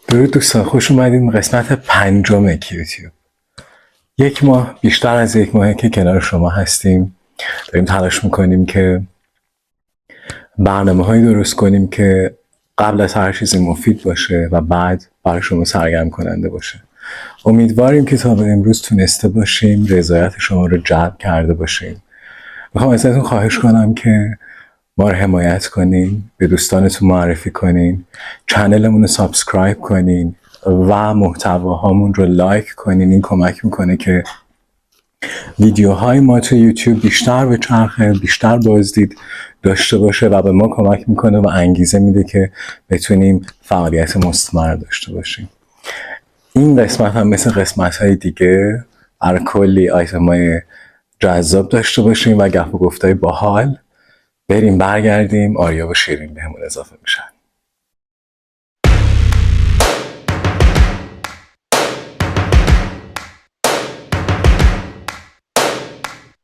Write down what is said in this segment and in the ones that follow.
درود دوستان، خوش اومدین قسمت 5 کیوتیوب. بیشتر از یک ماهه که کنار شما هستیم، داریم تلاش میکنیم که برنامه هایی درست کنیم که قبل از هر چیزی مفید باشه و بعد برای شما سرگرم کننده باشه. امیدواریم که تا به امروز تونسته باشیم رضایت شما رو جلب کرده باشیم. میخوام ازتون خواهش کنم که ما رو حمایت کنین، به دوستانتون معرفی کنین، چنلمون رو سابسکرایب کنین و محتواهامون رو لایک کنین. این کمک میکنه که ویدیوهای ما تو یوتیوب بیشتر به چرخه، بیشتر بازدید داشته باشه و به ما کمک میکنه و انگیزه میده که بتونیم فعالیت مستمر داشته باشیم. این قسمت هم مثل قسمت‌های دیگه برای کلی آیتم‌های جذاب داشته باشیم و گپ و گفت‌های باحال. بریم برگردیم، آریا و شیرین بهمون اضافه میشن.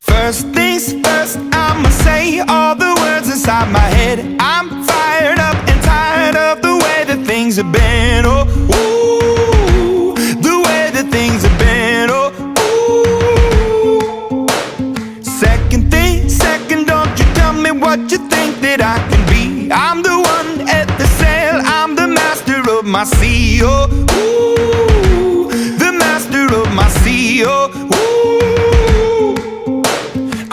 First things first, I'ma say all the words inside my head. I'm fired up and tired of the way that things have been. Oh, ooh, the way that things have been. Oh, ooh. Second, don't you tell me what you think that I can be. I'm the one at the sail, I'm the master of my sea. Oh, ooh, the master of my sea. Oh, ooh.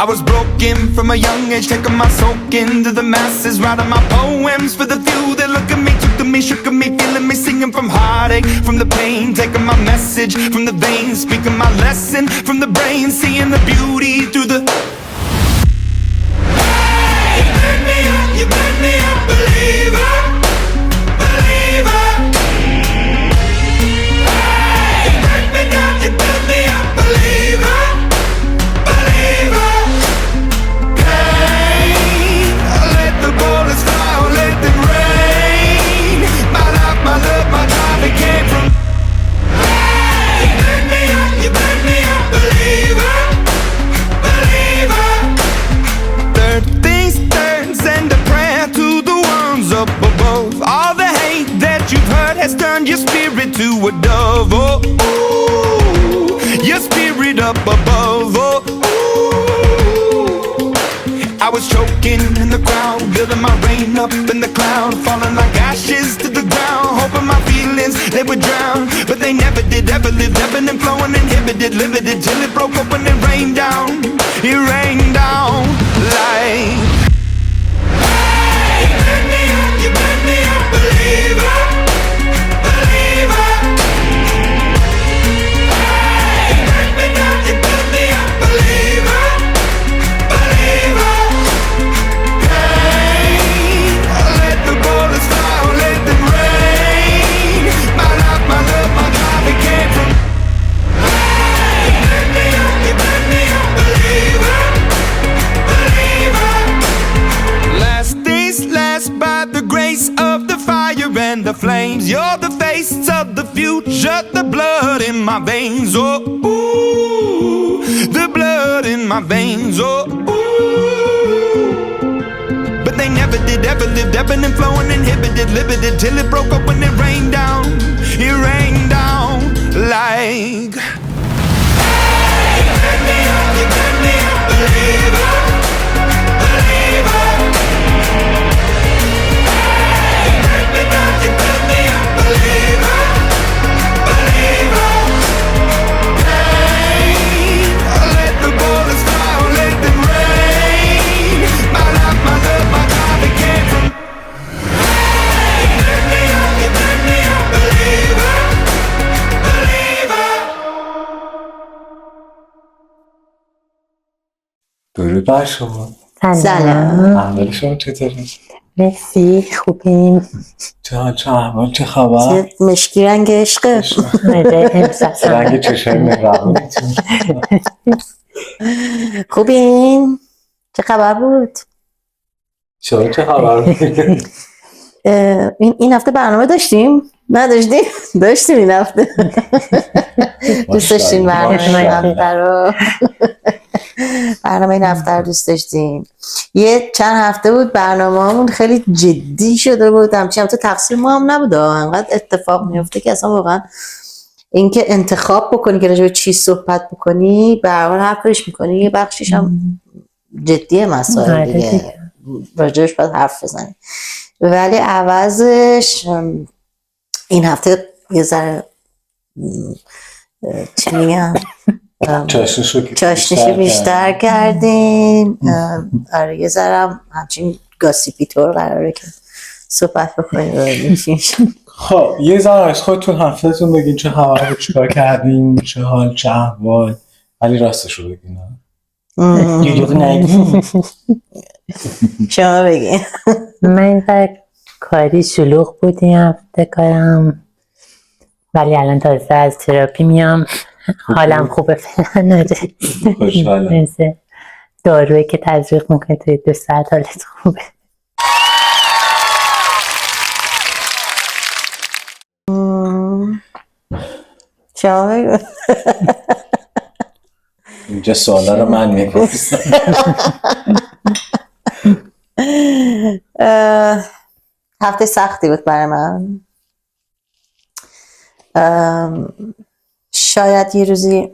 I was broken from a young age, taking my soak into the masses, writing my poems for the few that look at me, took to me, shook at me, feeling me, singing from heartache, from the pain, taking my message from the veins, speaking my lesson from the brain, seeing the beauty through the... Hey, you made me a believer, believer. Hey, you break me down, you build me a believer, believer. Has turned your spirit to a dove, oh, ooh, your spirit up above, oh, ooh. I was choking in the crowd, building my rain up in the cloud, falling like ashes to the ground, hoping my feelings, they would drown, but they never did, ever lived, ebbing and flowing, inhibited, limited, till it broke up when it rained down like... Hey, you made me a believer. And the flames, you're the face of the future, the blood in my veins, oh, ooh, the blood in my veins, oh, ooh. But they never did, ever lived, ebbing and flowing, inhibited, limited, till it broke up when it rained down like... Hey, you made me a believer, believer. You built me a believer, believer. Hey, let the bullets fly, let them rain. My life, my love, my God, it came from... Hey, you made me a believer, believer. درود بر شما. سلام. احوال شما چطوره؟ مرسی، خوبیم. چه احوال، چه خبر؟ چه مشکی رنگ عشقه. رنگ چشای مهربونتون. خوبین؟ چه خبر بود؟ چه خبر بود؟ این هفته برنامه داشتیم؟ نداشتیم؟ داشتیم این هفته. دوست داشتیم برنامه این هفته رو. برنامه این هفته رو دوست داشتیم. یه چند هفته بود برنامه‌مون خیلی جدی شده بود، همچنین تو تقصیر ما هم نبود، انقدر اتفاق میفته که اصلا واقعا اینکه انتخاب بکنی که راجع به چی صحبت بکنی به هر حال هر کاریش میکنی یه بخشیش هم جدیه مسائل دیگه، راجعش باید حرف بزنی. ولی عوضش این هفته یه ذره چی میگم چاشنشو بیشتر کردین. آره یه ذره همچین گاسیپی طور قراره که صحبت بکنیم. خب یه ذره از خودتون هفتهتون بگین، چه خبر، چیکار کردین، چه حال، چه احوال، ولی راستشو بگین. یه نگین. شما بگین. من کاری شلوغ بود این هفته کارم، ولی الان تازه از تراپی میام، حالم خوبه فعلا. خوشحالم. مثل دارویی که تزریق میکنه توی 2 ساعت حالت خوبه. شما بگین. اینجا سوالا رو من میپرسم. هفته سختی بود برای من. شاید یه روزی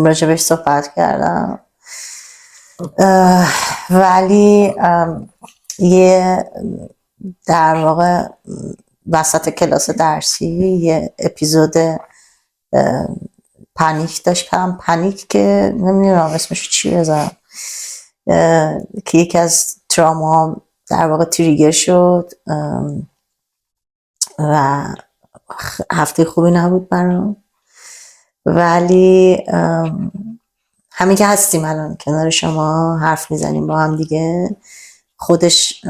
راجبش صحبت کردم، ولی یه در واقع وسط کلاس درسی یه اپیزود پنیک داشتم، پنیک که نمیدونم اسمش چی بذارم، که یکی از تراما در واقع تریگر شد و هفته خوبی نبود برام. ولی همین که هستیم الان کنار شما حرف میزنیم با هم دیگه، خودش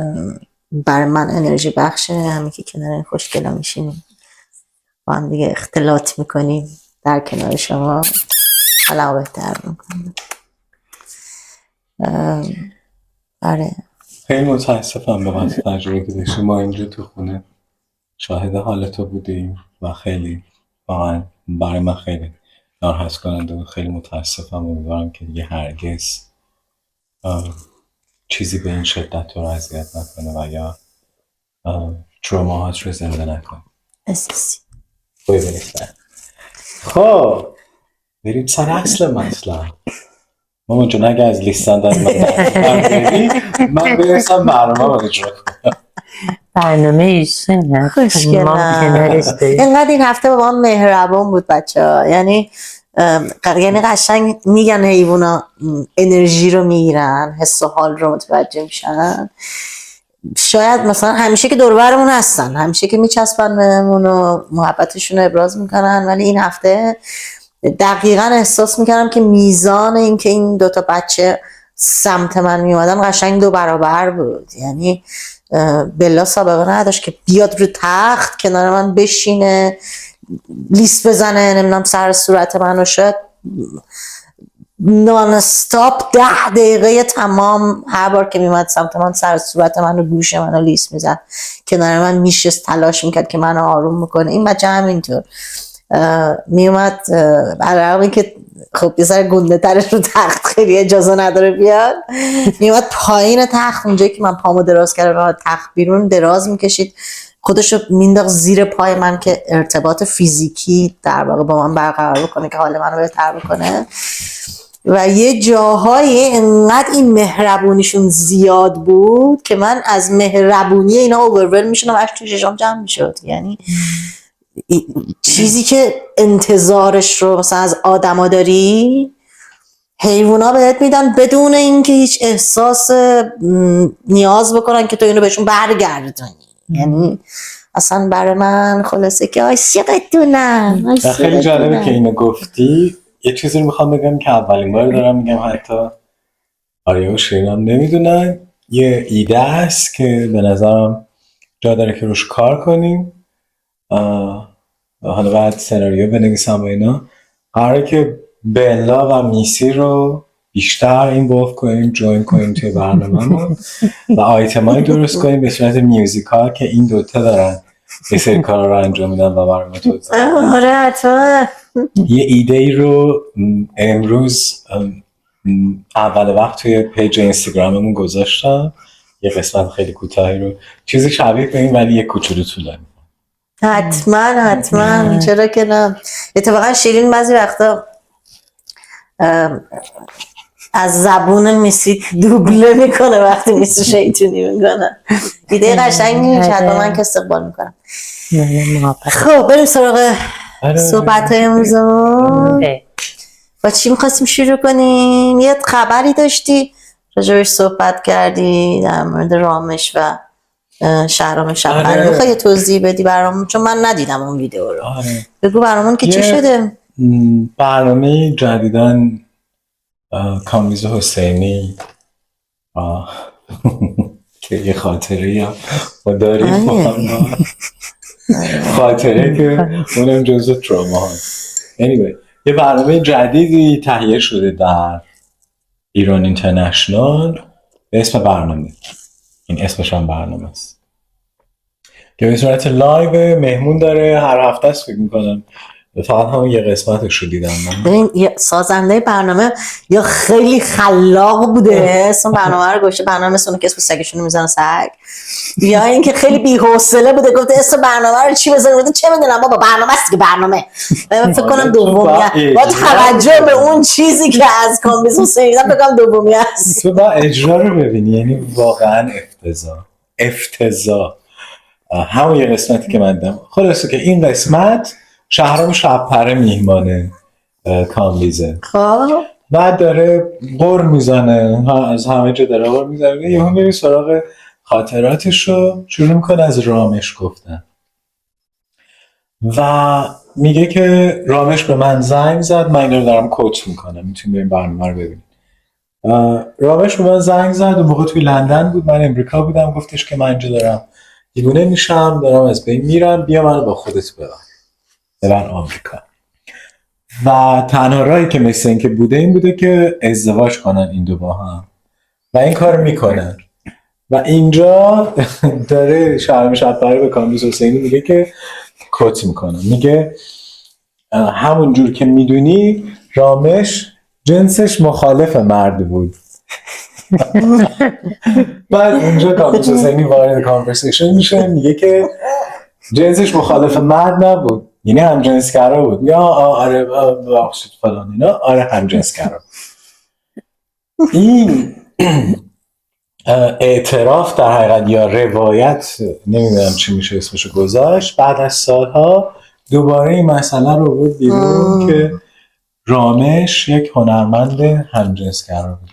بر من انرژی بخشه. همین که کنار این خوشگلا میشینیم با هم دیگه اختلاط میکنیم در کنار شما، حالا بهتر میکنیم. آره خیلی متاسفم به واسه تجربه که داشتیم. ما اینجا تو خونه شاهد حال تو بودیم و خیلی واقعا برای من خیلی ناراحت کننده بود. خیلی متاسفم، امیدوارم که دیگه هرگز چیزی به این شدت تو رو اذیت نکنه و یا تروماهات رو زنده نکنه. اساسی ببینید خب بریم سر اصل مطلب. ماما جون اگه از لیستان داری من برسم برنامه رو اجرا کنم. برنامه ایشونه خوشگلم. اینقدر این هفته با ما مهربان بود بچه ها، یعنی قشنگ میگن حیوونا انرژی رو میگیرن، حس و حال رو متوجه میشن. شاید مثلا همیشه که دور برمون هستن، همیشه که میچسبن بهمون و محبتشون رو ابراز میکنن، ولی این هفته دقیقا احساس میکردم که میزان این که این دوتا بچه سمت من میومدن قشنگ 2 برابر بود. یعنی بلا سابقه نداشت که بیاد رو تخت کنار من بشینه، لیست بزنه، نمیدونم سر صورت منو، شاید نان استاپ 10 دقیقه تمام هر بار که میمد سمت من سر صورت منو، گوش منو لیست میزد، کنار من میشست، تلاش میکرد که منو آروم میکنه. این بچه همینطور میومد، برای که خب یه سر گنده ترش رو تخت خیلی اجازه نداره بیاد، میومد پایین تخت، اونجایی که من پامو دراز کردم تخت بیرون دراز میکشید، خودشو مینداخت زیر پای من که ارتباط فیزیکی در واقع با من برقرار بکنه که حال منو بهتر بکنه. و یه جاهای انقدر این مهربونیشون زیاد بود که من از مهربونی اینا اوورول میشدم، اشک تو چشام جمع میشد. یعنی چیزی که انتظارش رو مثلا از آدما داری حیوونا بهت میدن بدون اینکه هیچ احساس نیاز بکنن که تو اینو بهشون برگردونی. یعنی اصلا برای من خلاصه که عاشقتونم. خیلی جالبه که اینو گفتی. یه چیزی رو میخوام بگم که اولین بار دارم میگم، حتی آریا و شیرین هم نمیدونن. یه ایده است که به نظرم جا داره که روش کار کنیم. حالا بعد سناریو بنویسم و اینا. قراره که بلا و میسی رو بیشتر اینوالو کنیم، جوین کنیم توی برنامه‌مون و آیتمایی درست کنیم به صورت میوزیکال که این دوتا دارن یه سری کارا رو انجام میدن و برنامه توضیح میدن. آره حتما. یه ایده ای رو امروز اول وقت توی پیج اینستاگراممون گذاشتم یه قسمت خیلی کوتاهی رو، چیزی شبیه به این ولی یه کوچولو طولانی. حتما چرا که نه. اتفاقا شیرین بعضی وقتا از زبون میسی دوبله میکنه وقتی میسی شیطونی میکنه. ایده قشنگی میشه، حتما من که استقبال میکنم. خب بریم سراغ صحبت های امروزمون. با چی میخواستیم شروع کنیم؟ یه خبری داشتی راجبش صحبت کردی در مورد رامش و شهرام شب‌پره. میخوای توضیح بدی برامون چون من ندیدم اون ویدیو رو. بگو برامون که چی شده. برنامه جدیدن کامبیز حسینی که یه خاطره هم داریم با هم، خاطره که اونم جزو تراما ها. anyway یه برنامه جدیدی تهیه شده در ایران اینترنشنال به اسم برنامه، این اسمش هم برنامه است که به صورت لایو مهمون داره هر هفته است. فکر میکنم فقط همون یه قسمتش رو دیدم من. ببین سازنده برنامه یا خیلی خلاق بوده اسم برنامه رو گوشه، برنامه مثل اون که اسم سگشون میزنه سگ، یا اینکه خیلی بی‌حوصله بوده گفته اسم برنامه رو چی بزنیم، گفته چه میدونم بابا برنامه است که برنامه. من فکر کنم دومیه با توجه به اون چیزی که از کامبیز حسینی دیدم فکر کنم دومیه است. تو با اجرا رو ببینی یعنی واقعا افتضاح. همون یه قسمتی که من دیدم. خلاصه که این قسمت شهرام شب‌پره میهمانه کامبیزه، خب بعد داره غر میزنه، از همه جا داره غر میزنه. یهو میری سراغ خاطراتش رو شروع میکنه از رامش گفتن و میگه که رامش به من زنگ زد، من اینو دارم کوچ میکنم، میتونیم بریم برنامه رو ببینیم. رامش به من زنگ زد و موقع توی لندن بود، من امریکا بودم، گفتش که من اینجا دارم دیوونه میشم، دارم از بین میرم، بیا منو با خودت ببر آمریکا. و تنها راهی که مثل این که بوده این بوده که ازدواج کنن این دو با هم و این کار میکنن. و اینجا داره شهرام شب‌پره به کامبیز حسینی میگه که کوت میکنه، میگه همون جور که میدونی رامش جنسش مخالف مرد بود. بعد اونجا کامبیز حسینی وارد کانورسیشن میشه، میگه که جنسش مخالف مرد نبود، یعنی همجنسگرا بود. یا آره ببخشید فلان اینا، آره همجنسگرا. این اعتراف در حقیقت یا روایت، نمیدونم چی میشه اسمشو گذاشت، بعد از سالها دوباره این مسئله رو بود بیرون که رامش یک هنرمند همجنسگرا بوده.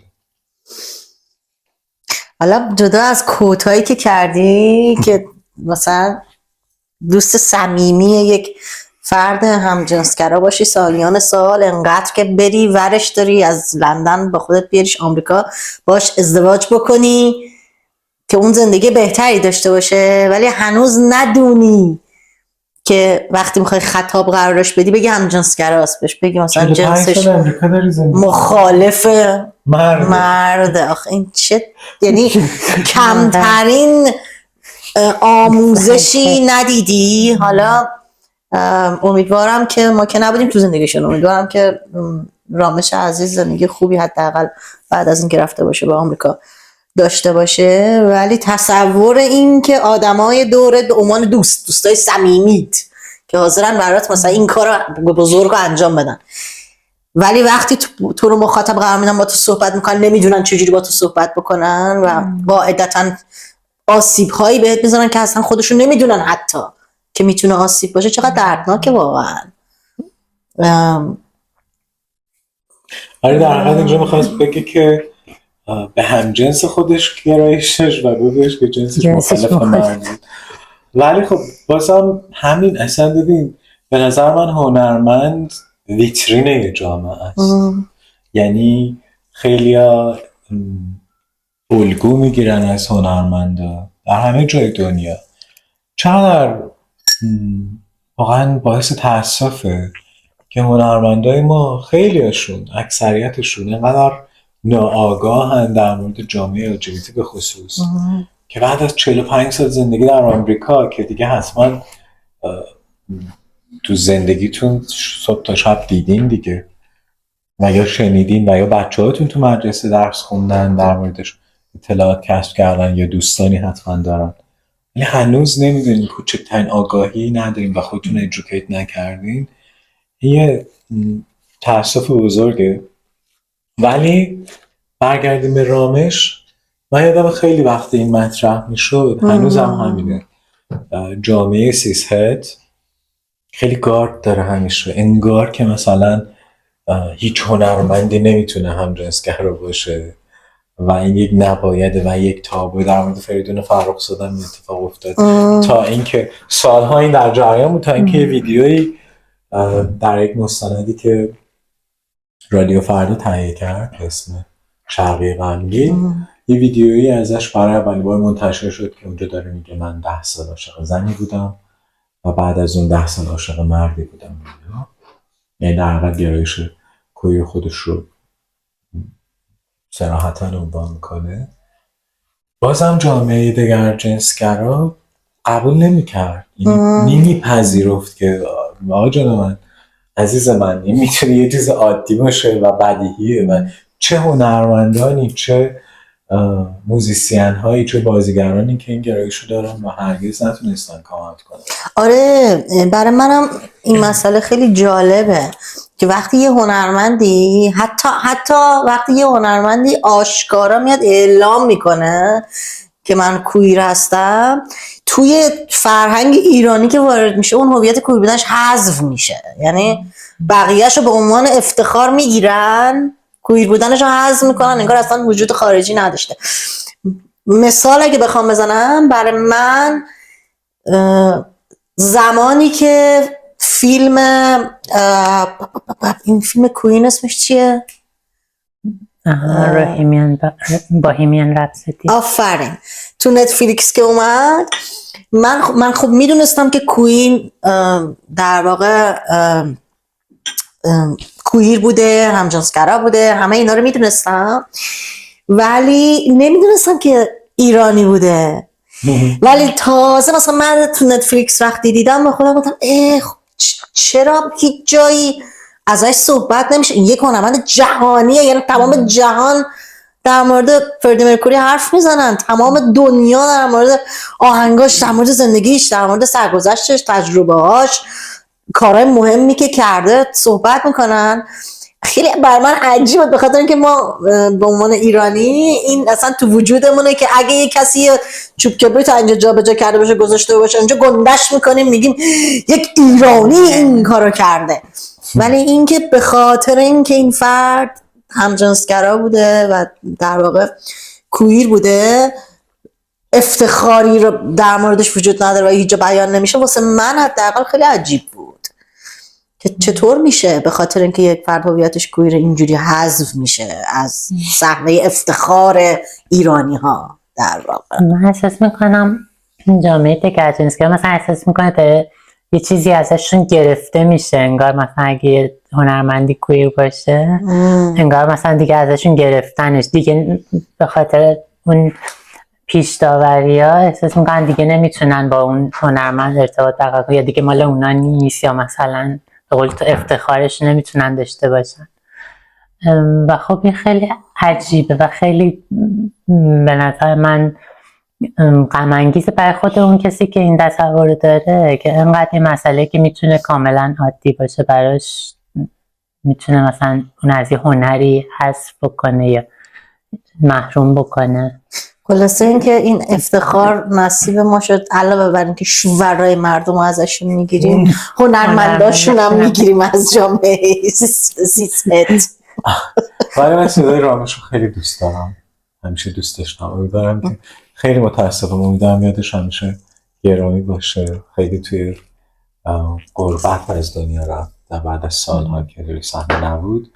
حالا جدا از کوتایی که کردی که مثلا دوست صمیمی یک فرد همجنسگرا باشی سالیان سال، انقدر که بری ورش داری از لندن با خودت بیاریش آمریکا باش ازدواج بکنی که اون زندگی بهتری داشته باشه، ولی هنوز ندونی که وقتی میخوای خطاب قرارش بدی بگی همجنسگراست، بهش بگی مثلا جنسش مخالف مرد. آخه این چه، یعنی کمترین آموزشی ندیدی. حالا امیدوارم که ما که نبودیم تو زندگیشون، امیدوارم که رامش عزیز زندگی خوبی حداقل بعد از اینکه رفته باشه به آمریکا داشته باشه. ولی تصور این که آدمای دورت به عنوان دوستای صمیمیت که حاضرن برات مثلا این کارو بزرگ انجام بدن، ولی وقتی تو رو مخاطب قرار میدن با تو صحبت میکنن نمیدونن چجوری با تو صحبت بکنن و قاعدتاً آسیب هایی بهت میزنن که اصلا خودشون نمیدونن حتی که میتونه آسیب باشه. چقدر دردناکه واقعا. آره در حقیقت اینجا میخواست بگه که به همجنس خودش گرایشش و بگوش که جنسش مخالف مرد بود. ولی خب بازم همین اصلا ببین به نظر من هنرمند ویترین جامعه است. یعنی خیلی الگو میگیرن از هنرمندا در همه جای دنیا. چقدر واقعا باعث تأسفه که هنرمندای ما خیلیشون اکثریتشون اینقدر ناآگاهن در مورد جامعه LGBT به خصوص که بعد از 45 سال زندگی در آمریکا که دیگه حتما تو زندگیتون صبح تا شب دیدین دیگه، و یا شنیدین و یا بچه‌هاتون تو مدرسه درس خوندن در موردش اطلاعات کسب کردن یا دوستانی حتما دارن، ولی هنوز نمیدونین، کوچکترین آگاهی ندارین و خودتون ادوکییت نکردین، یه تأسف بزرگه. ولی برگردیم به رامش، من یادم خیلی وقت این مطرح میشد، هنوز هم همینه، جامعه سیسهت خیلی گارد داره همیشه، انگار که مثلا هیچ هنرمندی نمیتونه همجنسگرا باشه و این یک نبایده و یک تابو. در مورد فریدون فرخزاده هم اتفاق افتاد تا اینکه سالها این در جریان بود، تا اینکه یه ویدیویی در یک مستندی که رادیو فردا تهیه کرد اسم شرقی غمگین، یه ویدیویی ازش برای اولین بار منتشر شد که اونجا داره میگه من 10 سال عاشق زنی بودم و بعد از اون 10 سال عاشق مردی بودم. یعنی در حقیقت گرایش کویر خودش رو صراحتاً عنوان میکنه. بازم جامعه دگر جنسگرا قبول نمیکرد، نمیپذیرفت که آقا جان من، عزیز من، این میتونه یه چیز عادی باشه و بدیهیه و چه هنرمندانی، چه موزیسین هایی، چه بازیگرانی که این گرایشو دارن و هرگز نتونستن کامنت کنن. آره، برای منم این مسئله خیلی جالبه که وقتی یه هنرمندی حتی وقتی یه هنرمندی آشکارا میاد اعلام میکنه که من کویر هستم، توی فرهنگ ایرانی که وارد میشه اون هویت کویر بودنش حذف میشه، یعنی بقیه‌شو به عنوان افتخار میگیرن، کویر بودنش رو حذف میکنن، انگار اصلا وجود خارجی نداشته. مثال اگه بخوام بزنم، برای من زمانی که فیلم این فیلم کوین اسمش چیه؟ باهمیان رپسودی، آفرین، تو نتفلیکس که اومد، من خب میدونستم که کوین در واقع کویر بوده، همجنسگرا بوده، همه اینا رو میدونستم، ولی نمیدونستم که ایرانی بوده. ولی تازه مثلا من تو نتفلیکس وقتی دیدم با خودم گفتم چرا هیچ جایی ازش صحبت نمیشه؟ این یک هنرمند جهانیه، یعنی تمام جهان در مورد فردی مرکوری حرف میزنن، تمام دنیا در مورد آهنگاش، در مورد زندگیش، در مورد سرگذشتش، تجربه‌هاش، کارهای مهمی که کرده صحبت میکنن. خیلی بر من عجیبه، به خاطر اینکه ما به عنوان ایرانی این اصلا تو وجودمونه که اگه یه کسی چوب کبریت اینجا جابجا کرده باشه، گذاشته باشه اینجا، گندش میکنیم میگیم یک ایرانی این کارو کرده. ولی اینکه به خاطر اینکه این فرد همجنسگرا بوده و در واقع کویر بوده، افتخاری رو در موردش وجود نداره و هیچ جا بیان نمیشه، واسه من حداقل خیلی عجیب بود که چطور میشه به خاطر اینکه یک فرد هویتش کویر اینجوری حذف میشه از صحنه افتخار ایرانی ها. در واقع من احساس میکنم جامعه دگر جنسگرا مثلا احساس میکنه یه چیزی ازشون گرفته میشه، انگار مثلا اگه هنرمندی کویر باشه انگار مثلا دیگه ازشون گرفتنش، دیگه به خاطر اون پیش داوری ها احساس میکنن دیگه نمیتونن با اون هنرمند ارتباط برقرار کنن، یا دیگه مال اونا نیست، یا مثلا به قول تو افتخارش نمیتونن داشته باشن. و خب این خیلی عجیبه و خیلی به نظر من غم انگیزه برای خود اون کسی که این تصور داره که اینقدر این مسئله که میتونه کاملا عادی باشه براش، میتونه مثلا اون از یه هنری حذف بکنه یا محروم بکنه. خلاصه اینکه این افتخار نصیب ما شد، علاوه بر اینکه شوورای مردم ازشون میگیریم، هنرمنداشون هم میگیریم از جامعه سیسمت. ولی من صدای رامش رو خیلی دوست دارم، همیشه دوست داشتم، امیدوارم که خیلی متاسفم، امیدوارم یادش همیشه گرامی باشه. خیلی توی غربت از دنیا رفت و بعد از سالها که روی صحنه نبود،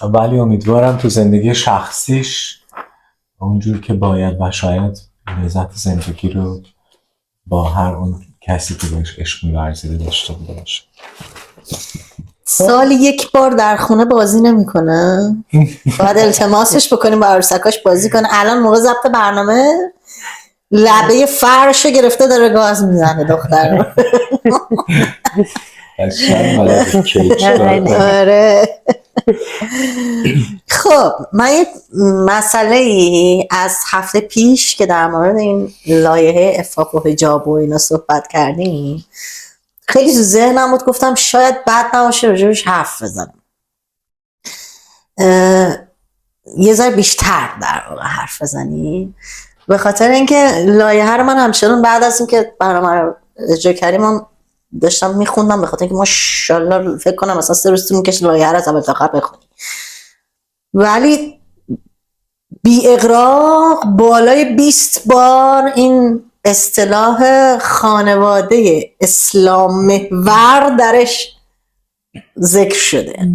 ولی امیدوارم تو زندگی شخصیش اونجور که باید و شاید لذت زندگی رو با هر اون کسی که بهش عشق می‌ورزیده داشته باشه. سال یک بار در خونه بازی نمیکنه، باید التماسش بکنیم با عروسکاش بازی کنه. الان موقع ضبط برنامه لبه فرشو گرفته داره گاز میزنه دختر. آره. خب من یه مسئله ای از هفته پیش که در مورد این لایحه عفاف و حجاب و اینا صحبت کردیم خیلی تو ذهنم بود، گفتم شاید بد نباشه راجبش حرف بزنم، یه ذره بیشتر در واقع حرف بزنی، به خاطر اینکه لایحه رو من همچنان بعد از اینکه برنامه رو اجرا کردیم داشتم میخوندم، به خاطر اینکه ماشاءالله فکر کنم مثلا 3 روز طول می‌کشه لایحه رو از اول تا آخر بخونی، ولی بی اغراق بالای 20 بار این اصطلاح خانواده اسلام محور درش ذکر شده.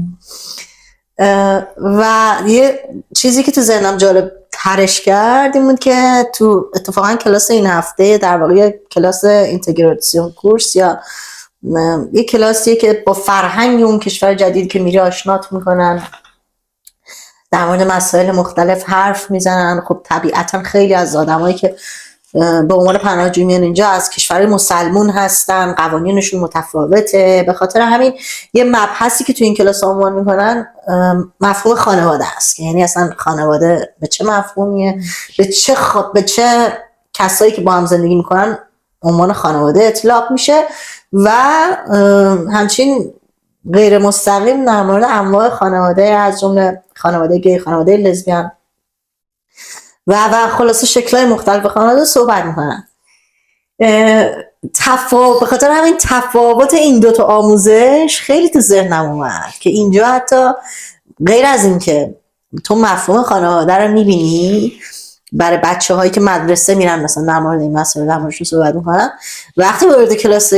و یه چیزی که تو ذهنم جالب ترش کرد این بود که تو اتفاقا کلاس این هفته در واقع کلاس اینتگراسیون کورس یا یه کلاسیه که با فرهنگ اون کشور جدید که میری آشنات میکنن، در مورد مسائل مختلف حرف میزنن. خب طبیعتا خیلی از آدمایی که به عنوان پناهجویی میان اینجا از کشور مسلمون هستن، قوانینشون متفاوته، به خاطر همین یه مبحثی که تو این کلاس عنوان میکنن مفهوم خانواده است، یعنی اصلا خانواده به چه مفهومیه، به چه کسایی که با هم زندگی میکنن عنوان خانواده اطلاق میشه و همچنین غیر مستقیم در مورد انواع خانواده از جمله خانواده گی، خانواده لزبیان و خلاصه شکل‌های مختلف خانواده صحبت میکنن. به خاطر همین تفاوت این دوتا آموزش خیلی تو ذهنم اومد که اینجا حتی غیر از این که تو مفهوم خانواده رو میبینی برای بچه هایی که مدرسه میرن مثلا در مورد این مسئله در موردشون صحبت میکنن، وقتی وارد کلاس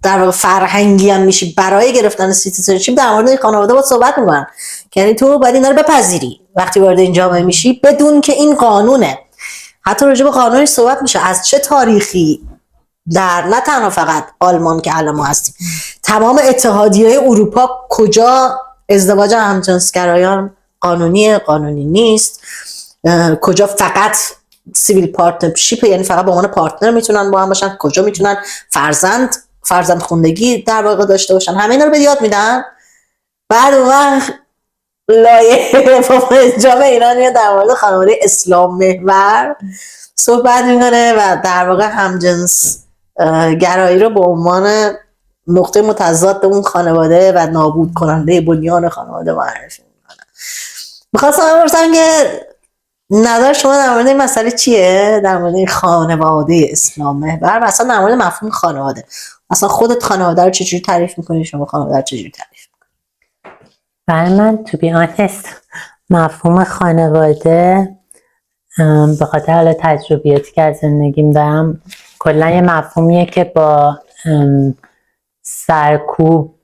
در واقع فرهنگی هم میشی برای گرفتن سیتیزنشیپ در مورد این خانواده باید صحبت میکنن، یعنی تو باید اینا رو بپذیری وقتی وارد این جامعه میشی بدون که این قانونه. حتی راجع به قانونش صحبت میشه از چه تاریخی در نه تنها فقط آلمان که الان ما هستیم، تمام اتحادیه‌های اروپا کجا ازدواج همجنسگرایان قانونی نیست، کجا فقط سیویل پارتنرشیپ یعنی فقط به عنوان پارتنر میتونن با هم باشن، کجا میتونن فرزند خوندگی در واقع داشته باشن، همه اینا رو به یاد میدن. بعد اون وقت لایحه جامعه ایرانی در مورد خانواده اسلام محور صحبت میکنه و در واقع همجنس گرایی رو به عنوان نقطه متضاد اون خانواده و نابود کننده بنیان خانواده معرفی میکنه. میخواستم بپرسم که نظر شما در مورد این مسئله چیه؟ در مورد این خانواده اسلام محور و اصلا در مورد مفهوم خانواده، اصلا خودت خانواده رو چجوری تعریف میکنی؟ شما خانواده رو چجوری تعریف میکنی؟ برای من تو بی آنست مفهوم خانواده به خاطر حالا تجربیاتی که از زندگیم دارم کلا یه مفهومیه که با سرکوب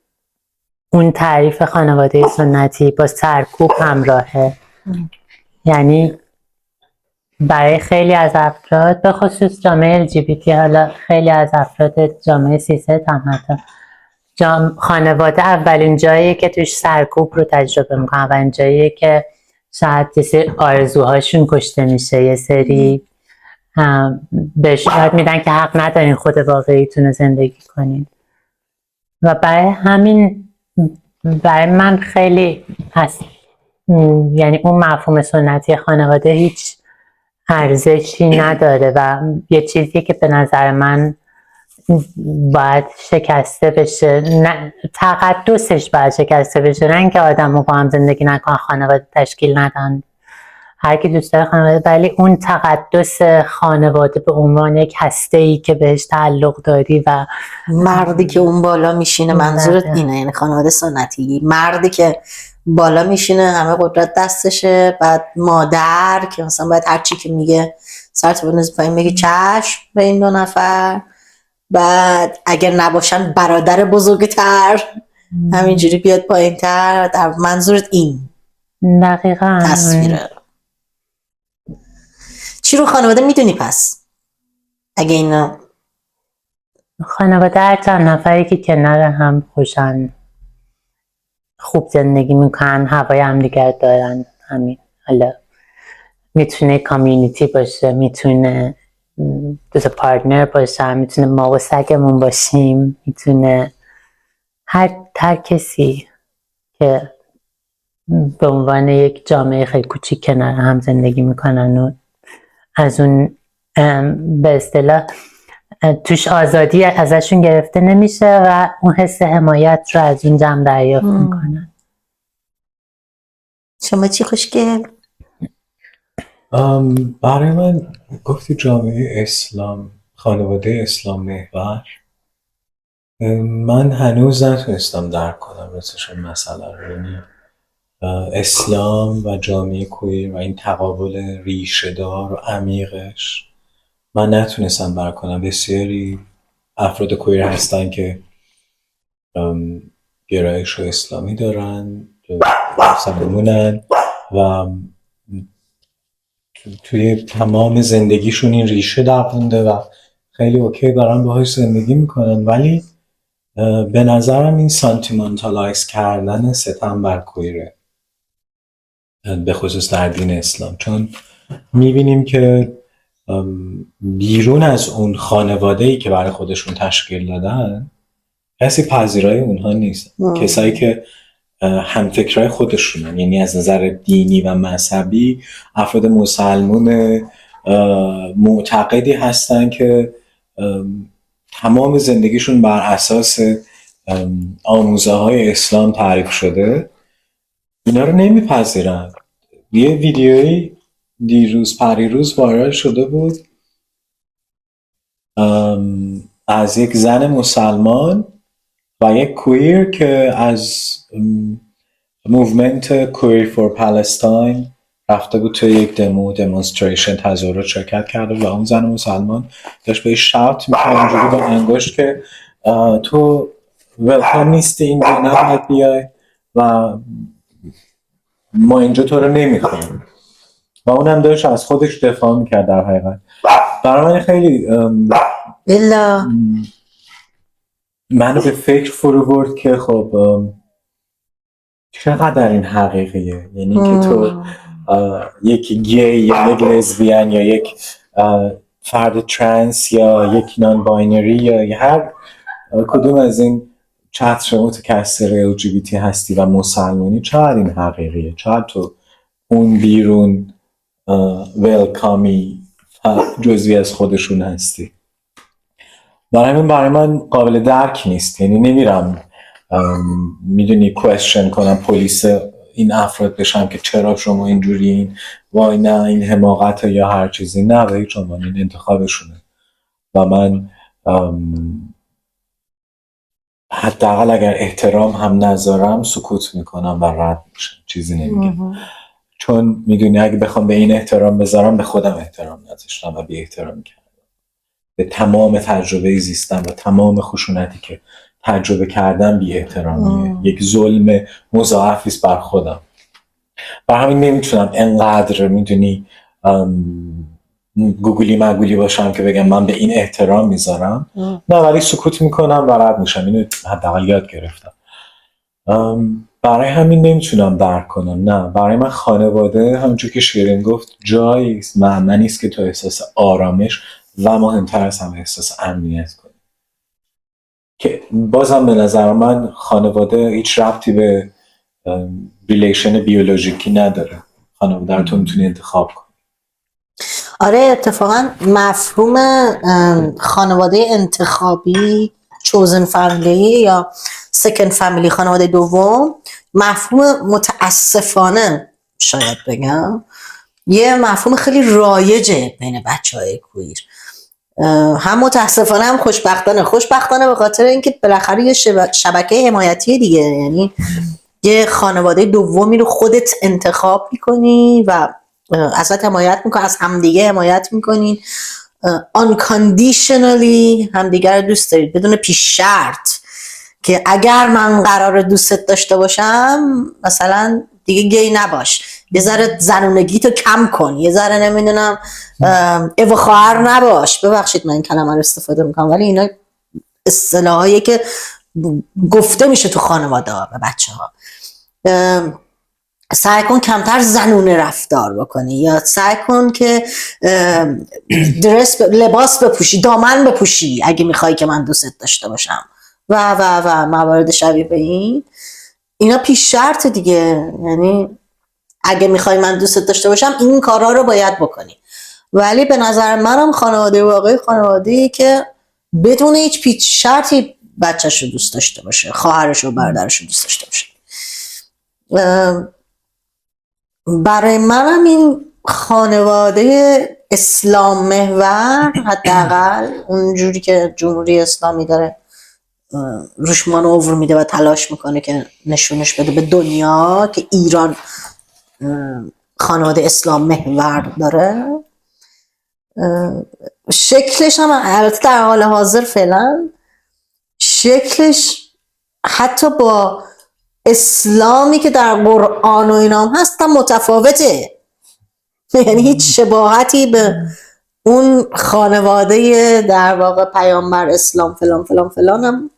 اون تعریف خانواده سنتی با سرکوب همراهه. یعنی برای خیلی از افراد به خصوص جامعه LGBT، حالا خیلی از افراد جامعه سیست هم حتی خانواده اولین جاییه که توش سرکوب رو تجربه میکنن، اولین جاییه که شاید یه سری آرزوهاشون کشته میشه، یه سری بهش یاد میدن که حق ندارین خود واقعیتون رو زندگی کنین و برای همین برای من خیلی هست، یعنی اون مفهوم سنتی خانواده هیچ ارزشی نداره و یه چیزیه که به نظر من باید شکسته بشه، نه تقدسش باید شکسته بشه، نه اینکه آدم رو با هم زندگی نکنن خانواده تشکیل ندن، هر کی دوست داره خانواده، ولی اون تقدس خانواده به عنوان یک هسته‌ای که بهش تعلق داری و مردی که اون بالا میشینه، منظورت اینه یعنی خانواده سنتی، مردی که بالا میشینه همه قدرت دستشه، بعد مادر که مثلا باید هر چی که میگه سرت بنز پایین بگی چشم به این 2 نفر، بعد اگر نباشن برادر بزرگتر همینجوری بیاد پایین تر. در منظورت این دقیقاً تصویره. چی رو خانواده میدونی پس؟ اگه اینا خانواده هر چند نفری که کنار هم خوشن، خوب زندگی میکنن، هوای هم دیگر دارن، همین. حالا میتونه کامیونیتی باشه، میتونه 2 تا پارتنر باشه، میتونه ما و سگمون باشیم، میتونه هر کسی که به عنوان یک جامعه خیلی کوچیک کنار هم زندگی میکنن و از اون به اصطلاح توش آزادی ازشون گرفته نمیشه و اون حس حمایت رو از اون جمع دریافت میکنن. شما چی خوشگل؟ برای من گفتی جامعه اسلام، خانواده اسلام محور. من هنوز نتونستم درک کنم راستش این مسئله رو. یعنی اسلام و جامعه کویر و این تقابل ریشه‌دار و عمیقش من نتونستم درک کنم. بسیاری افراد کویر هستن که گرایش اسلامی دارن، مسلمونن و توی تمام زندگیشون این ریشه دوونده و خیلی اوکی دارن باهاش زندگی میکنن، ولی به نظرم این سانتیمنتالایز کردن ستم بر کویره، به خصوص در دین اسلام، چون میبینیم که بیرون از اون خانواده‌ای که برای خودشون تشکیل دادن کسی پذیرای اونها نیست. کسایی که همفکرای خودشونن، یعنی از نظر دینی و مذهبی افراد مسلمون معتقدی هستن که تمام زندگیشون بر اساس آموزه های اسلام تعریف شده، اینا رو نمیپذیرن. یه ویدیویی پریروز وایرال شده بود از یک زن مسلمان و یک کویر که از موومنت کویر فور پالستاین رفته بود توی یک دمونستریشن تظاهرات شرکت کرده و اون زن مسلمان داشت بهش شاوت میکنه اینجوری با انگشت که تو ولکام نیستی اینجا، نباید بیای و ما اینجا تو رو نمیخوایم. و اونم داشت از خودش دفاع میکرد. در حقیقت برای من خیلی منو به فکر فرو برد که خب چقدر این حقیقیه. یعنی که تو یک گی یا یک لزبیان یا یک فرد ترنس یا یک نان باینری یا هر کدوم از این چتر متکثر LGBT هستی و مسلمانی، چقدر این حقیقیه، چقدر تو اون بیرون ولکامی جزوی از خودشون هستی. برای من قابل درک نیست. یعنی نمیرم میدونی کوئسچن کنم پلیس این افراد بشم که چرا شما اینجورین، وای نه این حماقت یا هر چیزی. نه به هیچ عنوان، این انتخابشونه و من حداقل اگر احترام هم نذارم سکوت میکنم و رد میشم، چیزی نمیگم. چون میدونی اگه بخوام به این احترام بذارم به خودم احترام نذاشتم و بی احترامی کردم به تمام تجربه زیستم و تمام خشونتی که تجربه کردم. بی احترامیه، یک ظلم مضاعفی است بر خودم. برای همین نمیتونم انقدر میدونی گوگلی مگولی باشم که بگم من به این احترام میذارم. نه، ولی سکوت میکنم و رد میشم. اینو حداقل یاد گرفتم. برای همین نمیتونم درک کنم. نه، برای من خانواده همونجور که شیرین گفت جایی معنی است که تو احساس آرامش و مهمتر از همه احساس امنیت کنی، که بازم به نظر من خانواده هیچ ربطی به ریلیشن بیولوژیکی نداره. خانواده رو تو میتونی انتخاب کنی. آره، اتفاقا مفهوم خانواده انتخابی chosen family یا second family، خانواده دوم، مفهوم متاسفانه شاید بگم یه مفهوم خیلی رایجه بین بچه‌های کویر. هم متاسفانه هم خوشبختانه به خاطر اینکه بالاخره یه شبکه حمایتی دیگه، یعنی یه خانواده دومی رو خودت انتخاب میکنی و ازت حمایت میکنی، از همدیگه حمایت میکنین، unconditionally همدیگه رو دوست دارید بدون پیش شرط که اگر من قرار دوستت داشته باشم مثلا دیگه گی نباش، یه ذره زنونگیتو کم کن، یه ذره نمیدونم ایو خواهر نباش. ببخشید من این کلمه رو استفاده میکنم ولی اینا اصطلاحایی که گفته میشه تو خانواده ها به بچه ها. سعی کن کمتر زنونه رفتار بکنی، یا سعی کن که لباس بپوشی، دامن بپوشی اگه میخوای که من دوستت داشته باشم و موارد شبیه به این. اینا پیش شرط دیگه، یعنی اگه میخوای من دوست داشته باشم این کارا رو باید بکنی. ولی به نظر منم خانواده واقعی خانواده‌ای که بدون هیچ پیش شرطی بچه‌ش رو دوست داشته باشه، خواهرش و برادرش رو دوست داشته باشه. برای منم این خانواده اسلام محور، حداقل اونجوری که جمهوری اسلامی داره روش مانور میده و تلاش میکنه که نشونش بده به دنیا که ایران خانواده اسلام محور داره، شکلش هم البته در حال حاضر فعلا شکلش حتی با اسلامی که در قرآن و اینام هست هم متفاوته، یعنی هیچ شباهتی به اون خانواده در واقع پیامبر اسلام فلان فلان فلان هم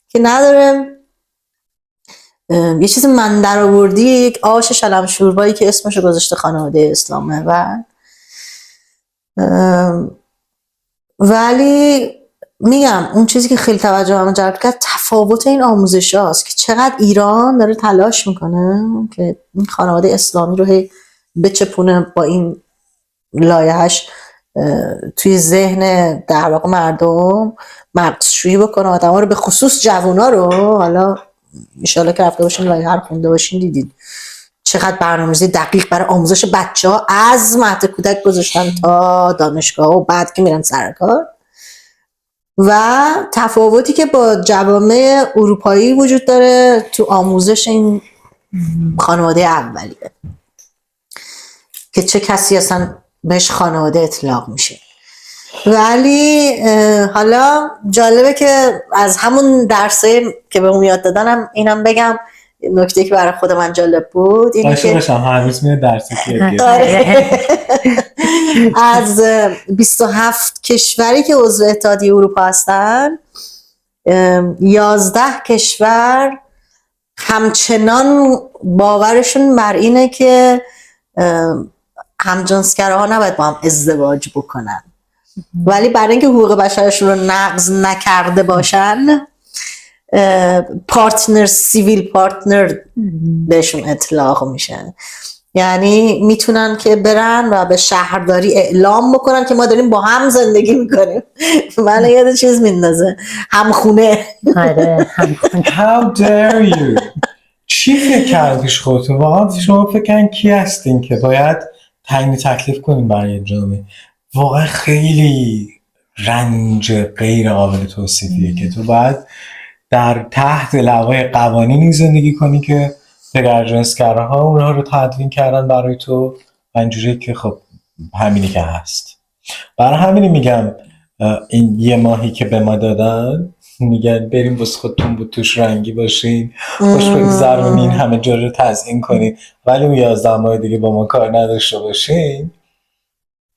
که نداره. یه چیز من در آوردی، یک آش شلم شوربایی که اسمشو گذاشته خانواده اسلام محور. ولی میگم اون چیزی که خیلی توجه همه جلب کرد تفاوت این آموزش هاست که چقدر ایران داره تلاش میکنه که این خانواده اسلامی رو هی بچپونه با این لایه‌اش توی ذهن در واقع مردم مغزشویی بکنه، آدم ها رو به خصوص جوونا رو. حالا انشالله که رفته باشین لایه رو خونده باشین دیدید چقدر برنامه‌ریزی دقیق برای آموزش بچه ها از مهد کودک گذاشتن تا دانشگاه و بعد که میرن سر کار. و تفاوتی که با جوامع اروپایی وجود داره تو آموزش این خانواده اولیه که چه کسی اصلا بهش خانواده اطلاق میشه. ولی حالا جالبه که از همون درسه که به اون یاد دادنم اینم بگم، نکته که برای خود من جالب بود اینه که هنوز میاد درسی که از 27 کشوری که عضو اتحادیه اروپا هستن 11 کشور همچنان باورشون بر اینه که همجنسگراها نباید با هم ازدواج بکنن، ولی برای اینکه حقوق بشرشون رو نقض نکرده باشن پارتنر، سیویل پارتنر بهشون اطلاق میشن. یعنی میتونن که برن و به شهرداری اعلام بکنن که ما داریم با هم زندگی میکنیم. من یاد چیز میندازه همخونه. How dare you. چی فکر کردیش خودتون؟ واقعا شما فکر کردین کی هستین که باید تعیین تکلیف کنین برای جامعه؟ واقعا خیلی رنج غیر قابل توصیفیه که تو باید در تحت لوای قوانینی زندگی کنی که دگرجنسگراها اونها رو تدوین کردن برای تو و اینجوری که خب همینی که هست. برای همینی میگم این یه ماهی که به ما دادن میگن بریم واسه خودتون بود توش رنگی باشین، خوش بگذرونین، همه جا رو تزیین کنین، ولی اون 11 ماه دیگه با ما کار نداشته باشین.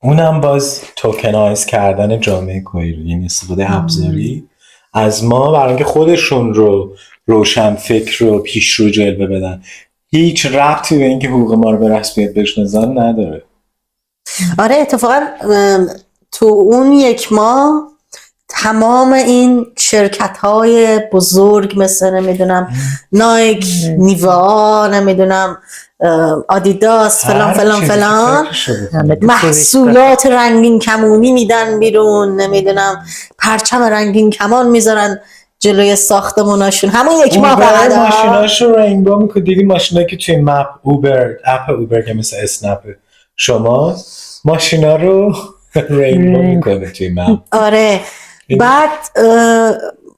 اونم باز توکنایز کردن جامعه کویر، یعنی استفاده ابزاری از ما برای اینکه خودشون رو روشن فکر رو پیش رو جلوه بدن. هیچ ربطی به اینکه حقوق ما رو به رسمیت بشناسن نداره. آره اتفاقا تو اون یک ماه تمام این شرکت های بزرگ مثل نمیدونم نایک، نیوا، نمیدونم آدیداس فلان فلان فلان محصولات رنگین کمونی میدن بیرون، نمیدونم پرچم رنگین کمان میذارن جلوی ساختموناشون. همون یک ماه بعد ماشیناشو رینبو میکنه. دیدی ماشینایی که توی مپ اوبر، اپ اوبر که مثل اسنپ شما ماشینا رو رینبو میکنه توی مپ. آره بعد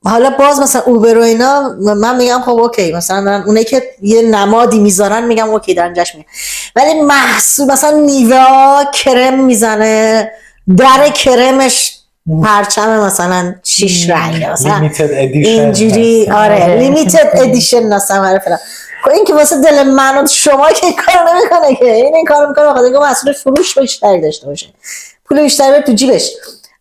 حالا باز مثلا اوبر و اینا من میگم خب اوکی، مثلا اونه که یه نمادی میذارن میگم اوکی دارن جشن میگم، ولی محصول مثلا نیوا کرم میزنه در کرمش پرچم مثلا 6 رنگ مثلا اینجوری. آره لیمیتد ادیشن مثلا فلان. این که واسه دل من و شما که این کارو نمیکنه که این کارو میکنه بخاطر اینکه مسئول فروش بیشتری داشته باشه، پول بیشتری بره تو جیبش.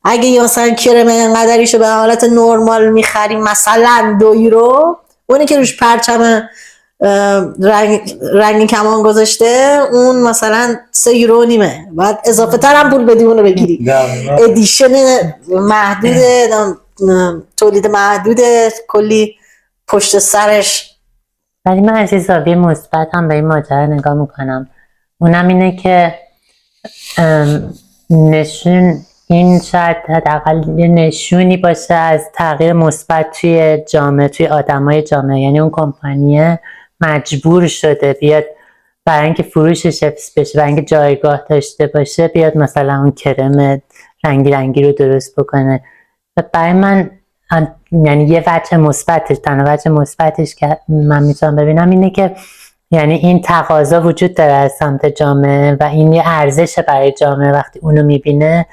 اگه مثلا کرم اینقدریشو به حالت نرمال میخریم مثلا 2 یورو، اونی که روش پرچم رنگین کمان گذاشته اون مثلا 3 یورو و نیمه، بعد اضافه تر هم پول بدی اونو بگیری. ادیشن محدود، تولید محدود، کلی پشت سرش ولی من از یه زاویه مثبت هم به این ماجرا نگاه میکنم. اونم اینه که نشون این شاید حداقل یه نشونی باشه از تغییر مثبت توی جامعه، توی آدمای جامعه. یعنی اون کمپانی مجبور شده بیاد برای اینکه فروشش حفظ بشه، برای اینکه جایگاه داشته باشه، بیاد مثلا اون کرم رنگی رنگی رو درست بکنه. و برای من یعنی یه وجه مثبتش، تنها وجه مثبتش که من میتونم ببینم اینه که یعنی این تقاضا وجود داره از سمت جامعه و این یه ارزش برای جامعه. وقتی اونو میبینه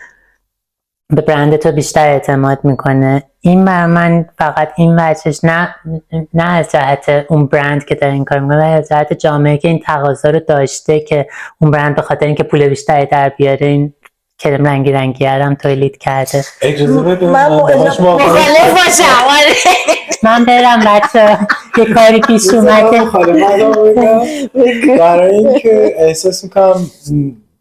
به برند تو بیشتر اعتماد میکنه. این برای من فقط این وجهش، نه از جهت اون برند که داره این کار میکنه، ولی از جهت جامعه که این تقاضا رو داشته که اون برند به خاطر اینکه پول بیشتری در بیاره این کرم رنگی رنگی هم تولید کرده. اجازه بده من باهاش مخالف باشم. من برم بچه یه کاری پیش اومده. برای اینکه احساس میکنم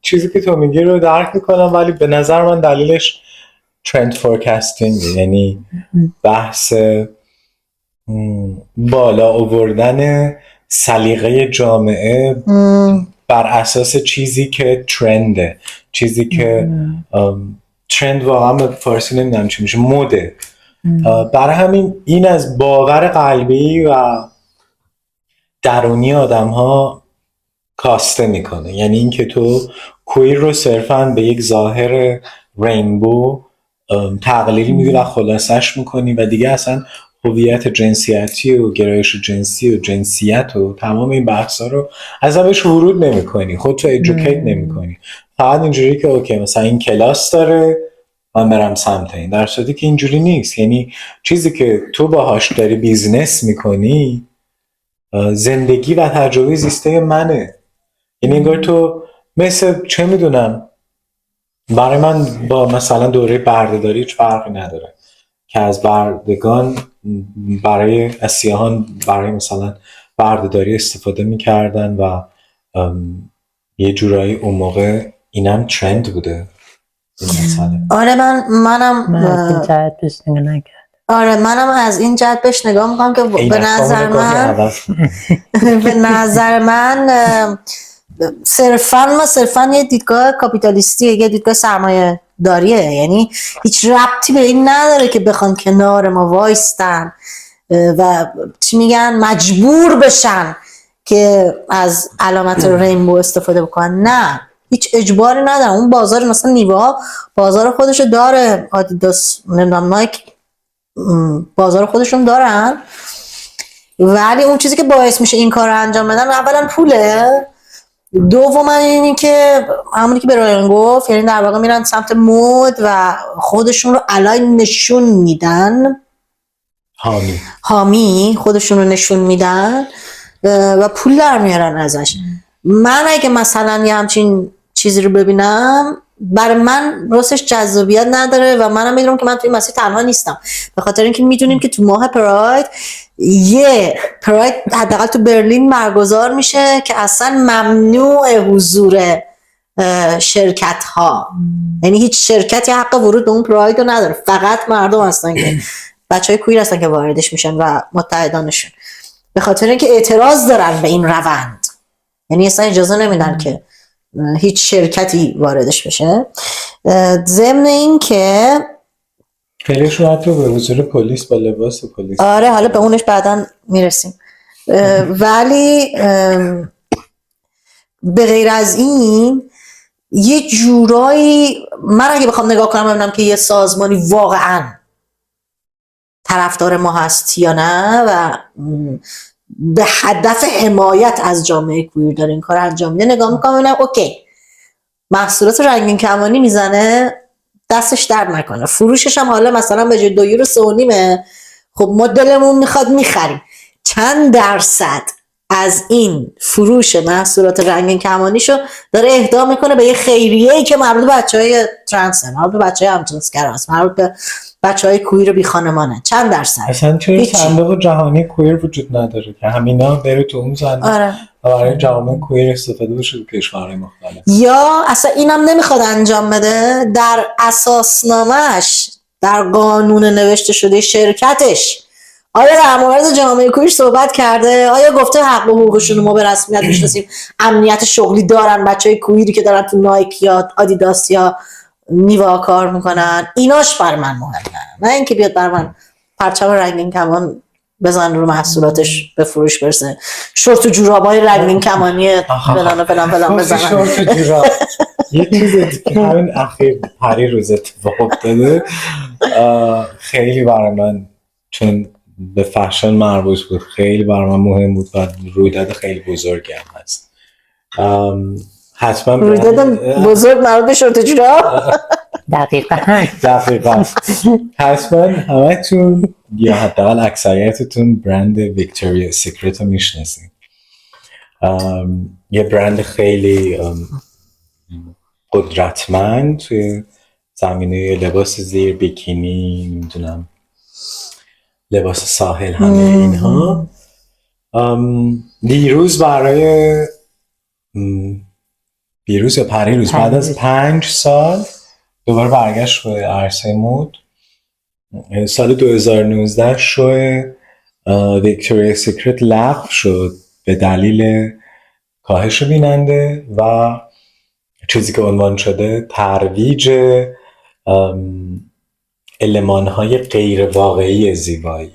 چیزی که تو میگی رو درک میکنم، ولی به نظر من دلیلش ترند فورکاستینگ، یعنی بحث بالا آوردن سلیقه جامعه بر اساس چیزی که ترنده، چیزی که ترند واقعا به فارسی نمیدونم چی میشه، موده. برای همین این از باور قلبی و درونی آدم ها کاسته میکنه. یعنی اینکه تو کویر رو صرفاً به یک ظاهر رینبو تقلیل میدی و خلاصش میکنی و دیگه اصلا هویت جنسیتی و گرایش جنسی و جنسیت و تمام این بحثا رو اصلا بهش ورود نمیکنی، خودتو ادوکییت نمیکنی. فقط اینجوری که اوکی مثلا این کلاس داره من برم سمت این، در صورتی که اینجوری نیست. یعنی چیزی که تو باهاش داری بیزنس میکنی زندگی و تجربه زیسته منه. یعنی انگار تو مثل چه میدونم، برای من با مثلا دوره بردهداری هیچ فرقی نداره که از بردگان از سیاهان برای مثلا بردهداری استفاده میکردن و یه جورایی اون موقع اینم ترند بوده این مسئله. آره منم از این جهت بهش نگاه نکردم. آره منم از این جهت بهش نگاه میکنم که به نظر من صرفاً یه دیدگاه کاپیتالیستیه، یه دیدگاه سرمایه داریه. یعنی هیچ ربطی به این نداره که بخوان کنار ما وایستن و چی میگن مجبور بشن که از علامت رینبو استفاده بکنن. نه، هیچ اجباری نداره. اون بازار مثلا نیوا بازار خودشو داره، آدیداس نمیدونم نایک بازار خودشون دارن، ولی اون چیزی که باعث میشه این کار رو انجام بدن اولا پوله، دوما اینی که همونی که برایان گفت، یعنی در واقع میرن سمت مود و خودشون رو علای نشون میدن، حامی خودشون رو نشون میدن و پول در میارن ازش. من اگه مثلا یه همچین چیزی رو ببینم برای من راستش جذابیت نداره و منم میدونم که من توی مسیر تنها نیستم، به خاطر اینکه میدونیم که تو ماه پراید حداقل تو برلین برگزار میشه که اصلا ممنوع حضور شرکت ها، یعنی هیچ شرکتی حق ورود به اون پراید رو نداره، فقط مردم هستن که بچهای کویر هستن که واردش میشن و متحدانشون، به خاطر اینکه اعتراض دارن به این روند. یعنی اصلا اجازه نمیدن که هیچ شرکتی واردش بشه. ضمن این که خیلیشون حتی به حضور پلیس با لباس پلیس. آره حالا به اونش بعداً میرسیم. ولی به غیر از این یه جورایی من اگه بخوام نگاه کنم ببینم که یه سازمانی واقعاً طرفدار ما هست یا نه و به هدف حمایت از جامعه کویر داره این کار انجام میده، نگاه میکنم ببینم اوکی محصولات رنگین کمانی میزنه دستش درد نکنه، فروشش هم حالا مثلا به جای 2 یورو 3.5، خب ما دلمون میخواد میخریم، چند درصد از این فروش محصولات رنگین کمانیشو داره اهدا میکنه به یه خیریه‌ای که مربوط به بچهای ترنسه، مربوط به بچهای همجنسگرا است، مربوط به بچهای کویر بی خانمانه. چند درصد؟ اصلا چرا صندوق جهانی کویر وجود نداره که همینا بره تو اون صندوق آره. و برای جامعه کویر استفاده بشه تو کشورهای مختلف؟ یا اصلا اینم نمیخواد انجام بده، در اساسنامه‌اش در قانون نوشته شده شرکتش آیا در مورد جامعه کویر صحبت کرده؟ آیا گفته حق و حقوقشون رو ما به رسمیت میشناسیم؟ امنیت شغلی دارن بچهای کویری که دارن تو نایک یا آدیداس یا نیوا کار میکنن؟ ایناش بر من مهمه، نه اینکه بیاد بر من پرچم رنگین کمان بزن رو محصولاتش به فروش برسه، شورت و جورابای رنگین کمانی فلان و فلان فلان بزنن. شورت و جوراب یه چیزی که همین اخیر پری روز اتفاق افتاده، خیلی برای من چون به فشن مربوط بود خیلی برای من مهم بود و رویداد خیلی بزرگی هم هست. حتما رویداد بزرگ مربوط به شورت و جوراب. دقیقاً حتما همتون یا حداقل اکثریتتون برند ویکتوریا سیکرت رو میشناسین. یه برند خیلی قدرتمند توی زمینه لباس زیر، بیکینی، نمیدونم لباس ساحل، همه اینها. دیروز یا پریروز بعد از 5 سال دوباره برگشت به عرصه مد. سال 2019 شو ویکتوریا سیکرت لغو شد به دلیل کاهش بیننده و چیزی که عنوان شده ترویج المان‌های غیر واقعی زیبایی.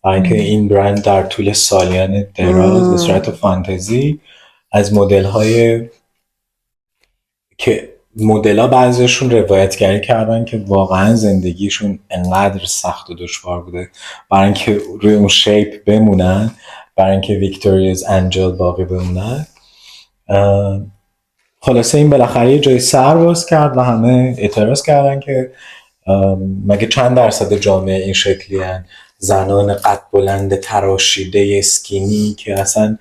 برای اینکه این برند در طول سالیان دراز به صورت فانتزی از مدل‌های که مدل‌ها بعضیشون روایتگری کردن که واقعا زندگیشون انقدر سخت و دشوار بوده برای اینکه روی اون شیپ بمونن، برای اینکه ویکتوریاز انجل باقی بمونن. خلاصه این بالاخره یه جای سر باز کرد و همه اعتراض کردن که مگه چند درصد جامعه این شکلی هن؟ زنان قد بلند تراشیده اسکینی که اصلا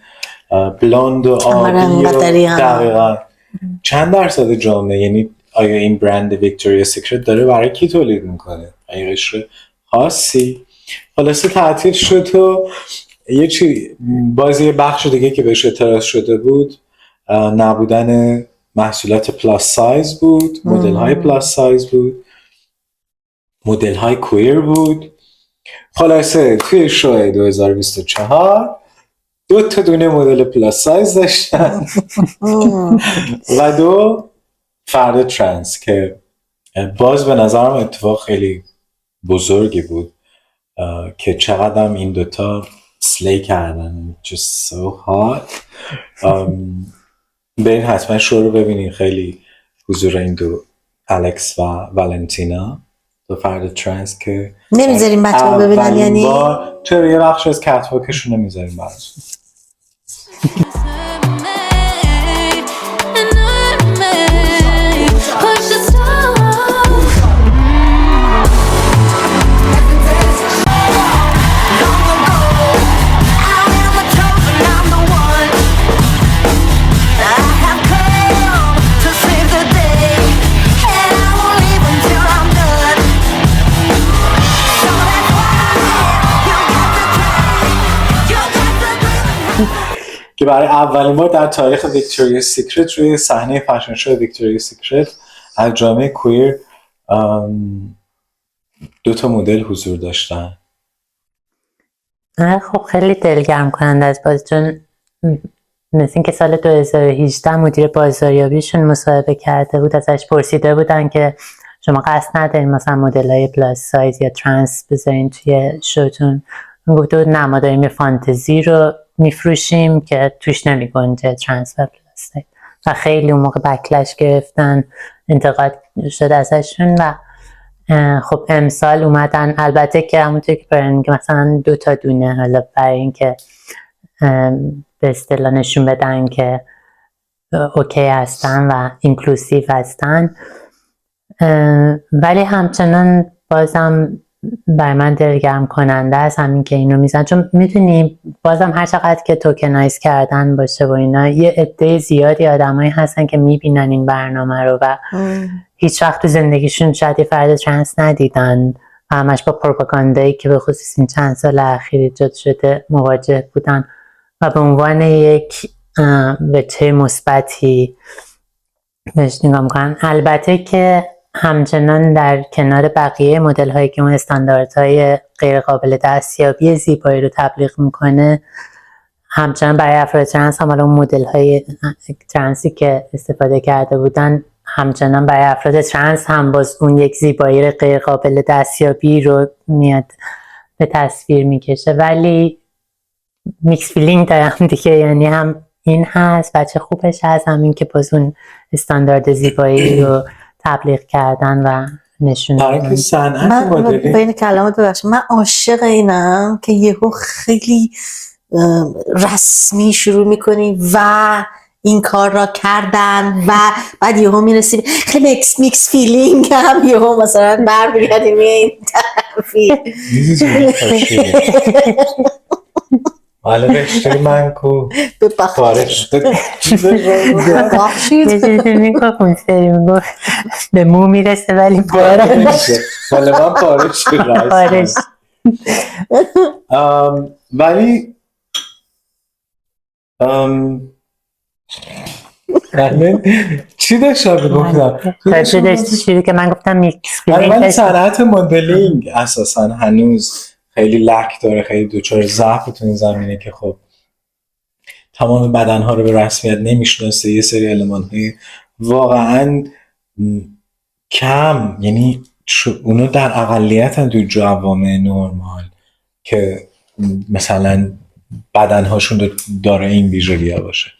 بلاند و آبی و دقیقا چند درصد جامعه؟ یعنی آیا این برند ویکتوریا سیکرت داره برای کی تولید میکنه؟ آیا قشر خاصی؟ خلاصه تعطیل شد و یه بخش دیگه که بهش اعتراض شده بود نبودن محصولات پلاس سایز بود، مدل های پلاس سایز بود، مدل های کویر بود. خلاصه توی شو 2024 2 دونه مدل پلاس سایز داشتن و 2 فرد ترنس که باز به نظرم اتفاق خیلی بزرگی بود که چقدر این دوتا سلی کردن. just so hot. برین حتما شو رو ببینین، خیلی حضور این دو الکس و والنتینا، دو فرد ترنس که نمیذاریم بچه ها ببینن. یعنی چرا یه بخش از کتواکشون نمیذاریم براتون. که برای اولین بار در تاریخ ویکتوریا سیکرت روی صحنه فشن شو ویکتوریا سیکرت از جامعه کویر 2 مدل حضور داشتن. خب خیلی دلگرم کننده است باز، چون مثل این که سال 2018 مدیر بازاریابیشون مصاحبه کرده بود، ازش پرسیده بودن که شما قصد ندارین مثلا مدل‌های پلاس سایز یا ترنس بذارین توی شوتون؟ گفته بود نه، ما داریم یه فانتزی رو میفروشیم که توش نمیگنجه ترنس و پلاس سایز. و خیلی اون موقع بکلش گرفتن، انتقاد شد ازشون. و خب امسال اومدن، البته که همونطور که برن که مثلا 2 دونه، حالا برای اینکه به اصطلاح نشون بدن که اوکی هستن و اینکلوسیو هستن، ولی همچنان بازم برای من دلگرم کننده است همین که اینو میزن، چون میدونی بازم هر چقدر که توکنایز کردن باشه و اینا، یه عده زیادی آدمایی هستن که میبینن این برنامه رو و هیچ وقت تو زندگیشون شاید فرد ترنس ندیدن و همش با پروپاگاندایی که به خصوص این چند سال اخیر ایجاد شده مواجه بودن و به عنوان یک وجه مثبتی بهش نگاه میکنن. البته که همچنان در کنار بقیه مدل هایی که اون استانداردهای غیر قابل دستیابی زیبایی رو تبلیغ میکنه، همچنان برای افراد ترنس هم اون مدل های ترنسی که استفاده کرده بودن همچنان برای افراد ترنس هم باز اون یک زیبایی غیر قابل دستیابی رو میاد به تصویر میکشه. ولی میکس فیلینگ دارم دیگه، یعنی هم این هست بچه خوبش هست، همین که باز اون استاندارد زیبایی رو تبلیغ کردن و نشون برای که صنعت من مدلی بین کلامات ببخشید، من عاشق اینم که یهو خیلی رسمی شروع میکنی و این کار را کردن و بعد یهو میرسی خیلی میکس فیلینگ هم یهو مثلا برمیگردیم این طرفی. حالا رشته من کو خارج شده ببخشید. یه چیزی میگفت اون سری میگفت به مو میرسه ولی پارش ولی من خارج پارش. ولی چی داشتم بگفتم؟ تاشه داشتی چیزی که من گفتم میکس ولی فیلینگ صنعت مدلینگ اساسا هنوز خیلی لک داره، خیلی دوچار ضعف تو این زمینه که خب تمام بدنها رو به رسمیت نمیشناسه. یه سری المان‌های واقعا کم، یعنی اونو در اقلیتن تو جوامع نرمال که مثلا بدنهاشون داره این ویژگی‌ها باشه.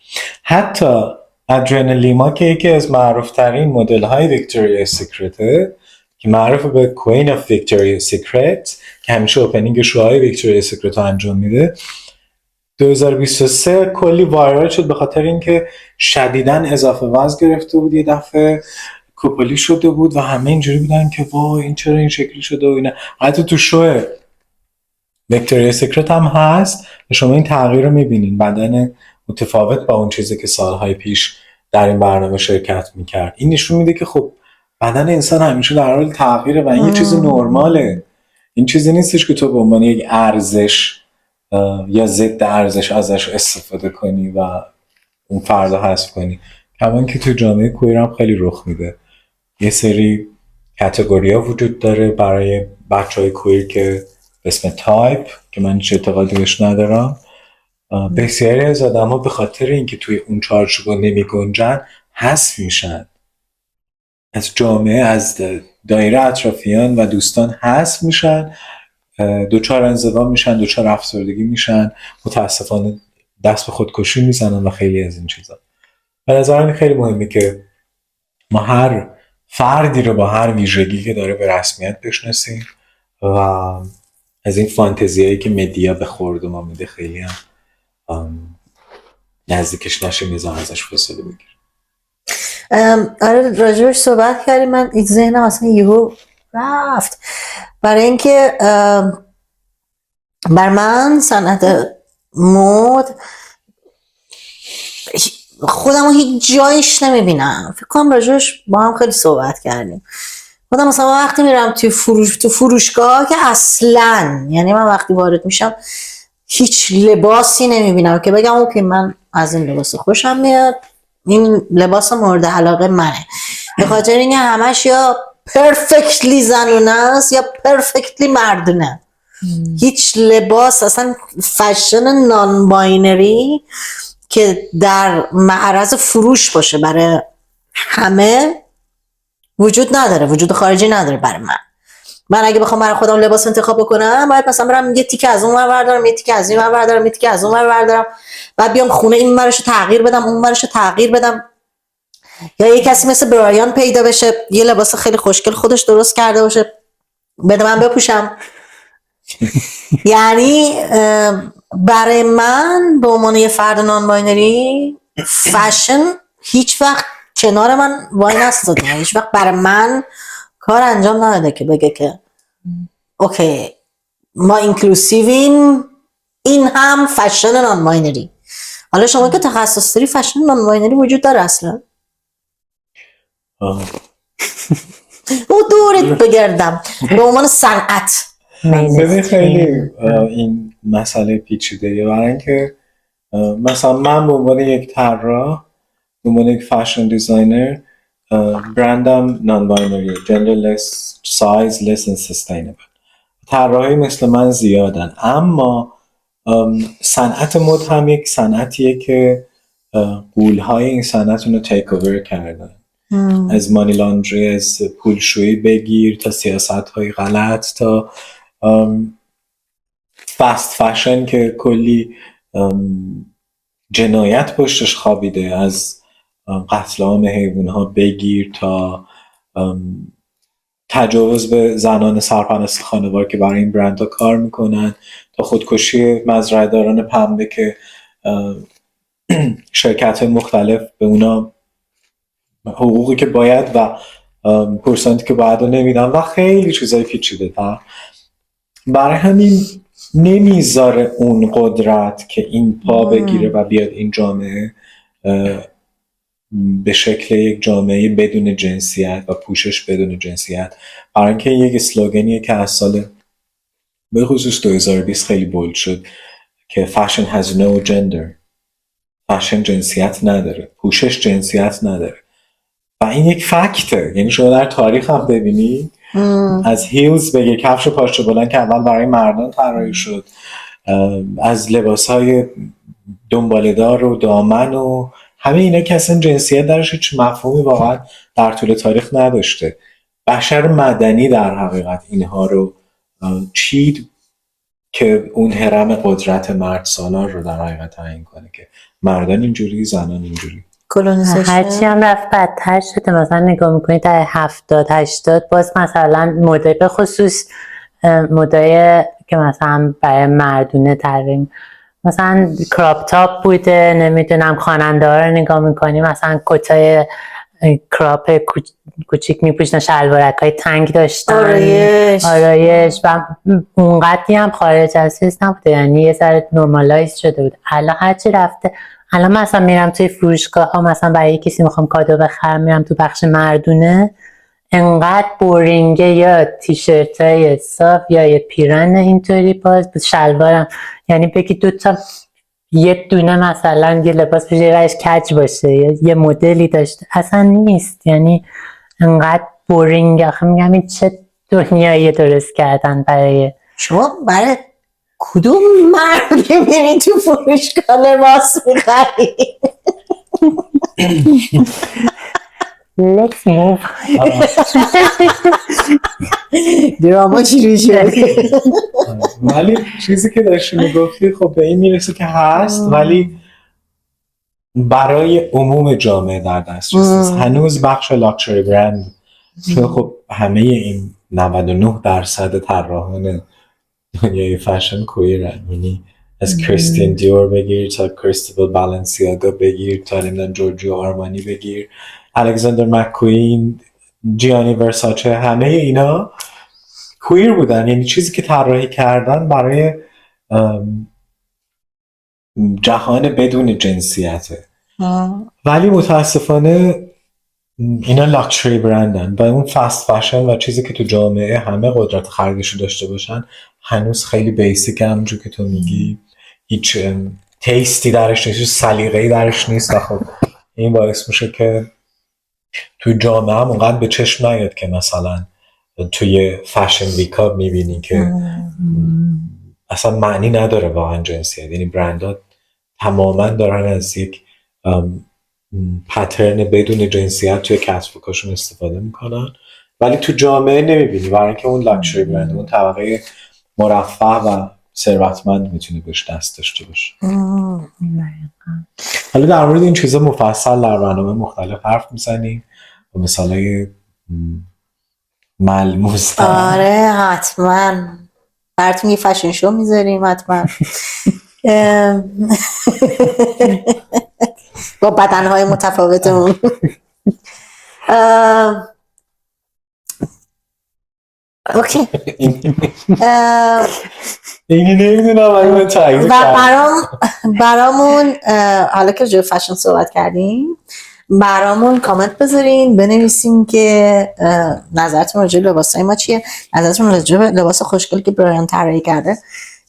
حتی ادریانا لیما که یکی از معروفترین مدل‌های ویکتوریا سیکرته که معروف به کوین آف ویکتوریا سیکرت که همیشه اوپنینگ شوهای ویکتوریا سیکرت رو انجام میده، 2023 کلی وایرال شد به خاطر اینکه شدیداً اضافه وزن گرفته بود، یه دفعه کوپلی شده بود و همه اینجوری بودن که وای این چرا این شکلی شده و اینا. حتی تو شو ویکتوریا سیکرت هم هست و شما این تغییر رو میبینین، بدن متفاوت با اون چیزی که سالهای پیش در این برنامه شرکت میکرد. این نشون میده که خب بدن انسان همیشه در حال تغییره و این یه چیز نرماله. این چیزی نیستش که تو به عنوان یک ارزش یا ضد ارزش ازش استفاده کنی و اون فرد رو حذف کنی. کمان که تو جامعه کویر هم خیلی رخ میده. یه سری کاتگوریا وجود داره برای بچهای کویر که به اسم تایپ که من هیچ اعتقادی بهش ندارم. بسیاری از آدم‌ها به خاطر اینکه توی اون چارچوب نمی گنجن حذف میشن از جامعه، از دایره اطرافیان و دوستان حذف میشن، دوچار انزوا میشن، دوچار افسردگی میشن، متاسفانه دست به خودکشی میزنن و خیلی از این چیزا. به نظر من خیلی مهمه که ما هر فردی رو با هر ویژگی که داره به رسمیت بشناسیم و از این فانتزیایی که مدیا به خورد ما میده خیلی هم نزدیکش نشه، میزان ازش فاصله بگیریم. آره راجبش صحبت کردیم، من این ذهنم اصلا یهو رفت برای اینکه بر من صنعت مد خودم رو هیچ جایش نمیبینم. فکر کنم راجبش با هم خیلی صحبت کردیم. خودم مثلا وقتی میرم تو فروشگاه که اصلا، یعنی من وقتی وارد میشم هیچ لباسی نمیبینم که بگم اوکی من از این لباس خوشم میاد، این لباس مورد علاقه منه، به خاطر اینکه همش یا پرفکتلی زنونه است یا پرفکتلی مردونه. هیچ لباس اصلا فشن نان باینری که در معرض فروش باشه برای همه وجود نداره، وجود خارجی نداره برای من اگه بخوام برای خودم لباس انتخاب بکنم باید مثلا برم یه تیکه از اون ور بردارم، یه تیکه از این ور بردارم، یه تیکه از اون ور بردارم، بعد بیام خونه این ورشو تغییر بدم اون ورشو تغییر بدم، یا یه کسی مثل برایان پیدا بشه یه لباس خیلی خوشگل خودش درست کرده باشه بده من بپوشم. یعنی برای من به عنوان یه فرد نان باینری فشن هیچ وقت کنار من وای نستاده، هیچ وقت برای من کار انجام نداده که بگه که اوکی ما اینکلوسیویم، این هم فشن نان باینری. حالا شما که تخصص داری فشن نان باینری وجود داره اصلا؟ او دورت بگردم به عنوان صنعت. ببین خیلی این مسئله پیچیده، برای اینکه مثلا من به عنوان یک طراح، به عنوان یک فشن دیزاینر، برندم نان باینری، genderless, sizeless and sustainable. طراحی مثل من زیادن، اما صنعت مد هم یک صنعتیه که غول‌های این صنعت اونو تیک اوور کردن. از مانی لاندری، از پولشویی بگیر تا سیاست‌های غلط، تا فست فشن که کلی جنایت پشتش خوابیده، از قتل عام حیوان‌ها بگیر تا تجاوز به زنان سرپرست خانوار که برای این برندها کار میکنن، تا خودکشی مزرعه‌داران پنبه که شرکت مختلف به اونا حقوقی که باید و پرسنتی که باید رو نمیدن و خیلی چیزای پیچیده تر. برای همین نمیذاره اون قدرت که این پا بگیره و بیاد این جامعه به شکل یک جامعه بدون جنسیت و پوشش بدون جنسیت. برای اینکه یک اسلوگنیه که از سال به خصوص 2020 خیلی بولد شد که fashion has no gender. فشن جنسیت نداره، پوشش جنسیت نداره و این یک فکته. یعنی شما در تاریخ هم ببینید از هیلز بگه، کفش پاشنه بلند که اول برای مردان طراحی شد، از لباسهای دنباله‌دار و دامن و همه اینا که اصلا جنسیت درش هیچ مفهومی واقعا در طول تاریخ نداشته. بشر مدنی در حقیقت اینها رو چید که اون هرم قدرت مرد سالار رو در حقیقت تعیین کنه که مردان اینجوری، زنان اینجوری. هرچی هم رفت بدتر شده. مثلا نگاه میکنید در 70-80 باز مثلا مدای به خصوص مدای که مثلا برای مردونه تریم، مثلا کراپ تاپ بوده، نمیدونم خواننده ها رو نگاه میکنیم مثلا کتای کراپ کوچیک میپوشن، شلوارک های تنگ داشتن، آرایش و اونقدری هم خارج از چیز نبوده، یعنی یه ذره نورمالایز شده بود. الان هرچی رفته، الان مثلا میرم توی فروشگاه ها، مثلا برای کسی میخوام کادو بخرم، میرم تو بخش مردونه، انقدر بورینگه، یا تیشرت های صاف یا یه پیرن اینطوری، باز شلوارم، یعنی بگی دوتا یه دونه مثلا یه لباس بشه رایش کج باشه یا یه مدلی داشته، اصلا نیست. یعنی انقدر بورینگ. آخه میگم این چه دنیایی درست کردن برای شما. برای کدوم مرد میری تو فروشگاه لباس میخری؟ Let's move. دراما چی شد؟ ولی چیزی که داشتی میگفتی خب به این میرسه که هست، ولی برای عموم جامعه در دسترس نیست. هنوز بخش لاکچری برند، چون خب همه این 99% طراحان دنیای فشن کویرن، یعنی از کریستین دیور بگیر تا کریستوبل بالانسیاگا بگیر تا نمیدونم جورجیو آرمانی بگیر، الکساندر مک‌کوین، جیانی ورساچه، همه اینا کویر بودن. یعنی چیزی که طراحی کردن برای جهان بدون جنسیته. ولی متاسفانه اینا لاکچری برندن و اون فست فشن و چیزی که تو جامعه همه قدرت خریدشو داشته باشن هنوز خیلی بیسیک، همونجور که تو میگی هیچ تیستی درش نیست، هیچ سلیقه‌ای درش نیست و خب این باعث میشه که تو جامعه هم اونقدر به چشم نیاد که مثلا توی فشن ویکا میبینی که اصلا معنی نداره واقعا جنسیت. یعنی برندها تماما دارن از یک پترن بدون جنسیت توی کسب و کارشون استفاده میکنن، ولی تو جامعه نمیبینی، برای اینکه اون لاکچری برند، اون طبقه مرفه و ثروتمند میتونه بهش دست داشته باشه. حالا در مورد این چیزا مفصل در برنامه مختلف حرف میزنیم و مثالای ملموس. آره حتما براتون یه فشن شو میذاریم حتما با بدنهای متفاوتمون. اوکی. اینی نمیدونم اگه تایید و برامون حالا که راجع به فشن صحبت کردیم، برامون کامنت بذارین، بنویسین که نظرتون راجع به لباسای ما چیه، نظرتون راجع به لباس خوشگلی که برایان طراحی کرده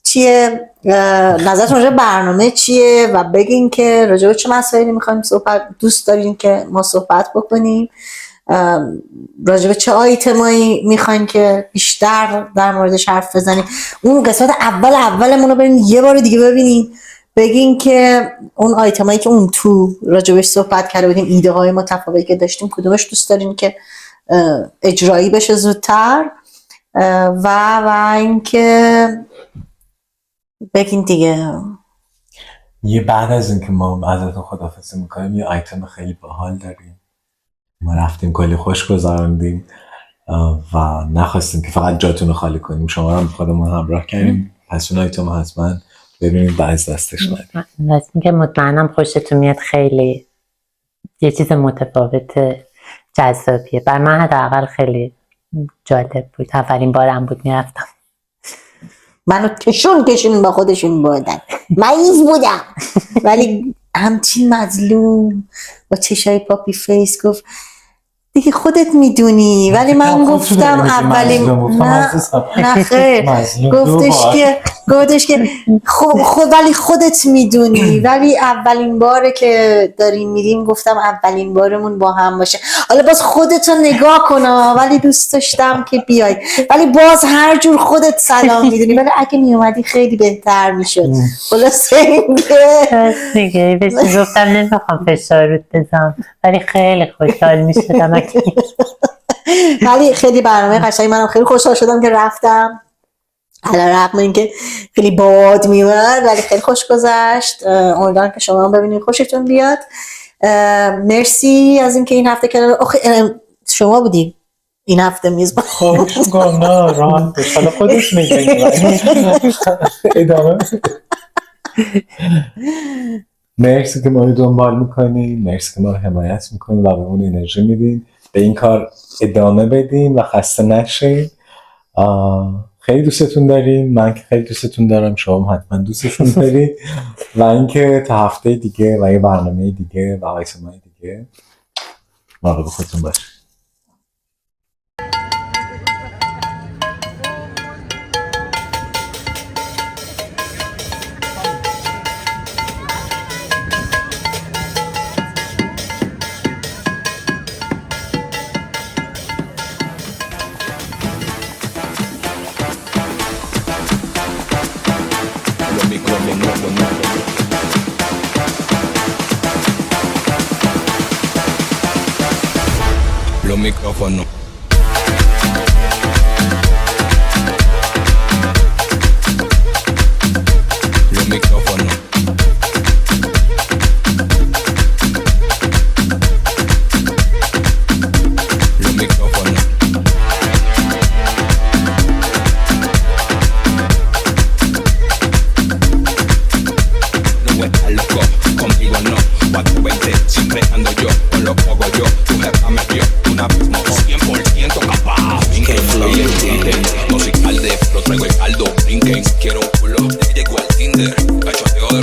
چیه، نظرتون راجع به برنامه چیه و بگین که راجع به چه مسائلی میخوایم دوست دارین که ما صحبت بکنیم. راجب چه آیتمایی میخواین که بیشتر در موردش حرف بزنیم. اون قسمت اولمون رو بریم یه بار دیگه ببینین، بگین که اون آیتمایی که اون تو راجبش صحبت کرده بودیم، ایده های متفاوتی که داشتیم، کدومش دوست دارین که اجرایی بشه زودتر و اینکه بگین دیگه. یه بعد از اینکه ما ازتون خداحافظی میکنیم یه آیتم خیلی باحال داریم. ما رفتیم کلی خوش گذراندیم و نخواستیم که فقط جاتون رو خالی کنیم، شما هم خودمون همراه کردیم. پس اون آیتم حتما ببینید و از دستش ندید. از اینکه مطمئنم خوشتون میاد، خیلی یه چیز متفاوت جذابیه. بر من حداقل خیلی جالب بود، اولین بارم بود میرفتم. منو کشون با خودشون بردن، مریض بودم ولی همچین مظلوم با چشای پاپی فیس گفت دیگه خودت میدونی. ولی من گفتم اولین نه خیر، گفتش که خب ولی خودت میدونی. ولی اولین باره که داریم میریم گفتم اولین بارمون با هم باشه، حالا باز خودتو نگاه کن، ولی دوست داشتم که بیای، ولی باز هر جور خودت سلام میدونی، ولی اگه میومدی خیلی بهتر میشد. خلاصه دیگه بهش گفتم نمیخوام فشار رود بزنم، ولی خیلی خوشحال میشدم. ولی خیلی برنامه قشنگی، منم خیلی خوشحال شدم که رفتم، علیرغم اینکه خیلی باد میومد ولی خیلی خوش گذشت. امیدوارم که شما هم ببینید خوشتون بیاد. مرسی از اینکه این هفته کنار شما بودی این هفته میزبان. خواهش میکنم. نه راحت باش، حالا خودش میگه ادامه. مرسی که ما رو دنبال میکنین، مرسی که ما رو حمایت میکنین و به اون انرژی میدین. به این کار ادامه بدین و خسته نشین. خیلی دوستتون داریم، من که خیلی دوستتون دارم، شما حتما دوستتون دارید. و اینکه تا هفته دیگه و یه برنامه دیگه و آیتمای دیگه مراقب خودتون باشید. Los micrófonos. Los micrófonos. Los micrófonos. No estás loco, conmigo no. 420, siempre ando yo, con lo que hago yo. Tu jefa me vio, una vez mojo 100% capaz. Musical de, lo traigo el caldo. Brinquen, quiero un culo, llegó al Tinder. Cachoteo de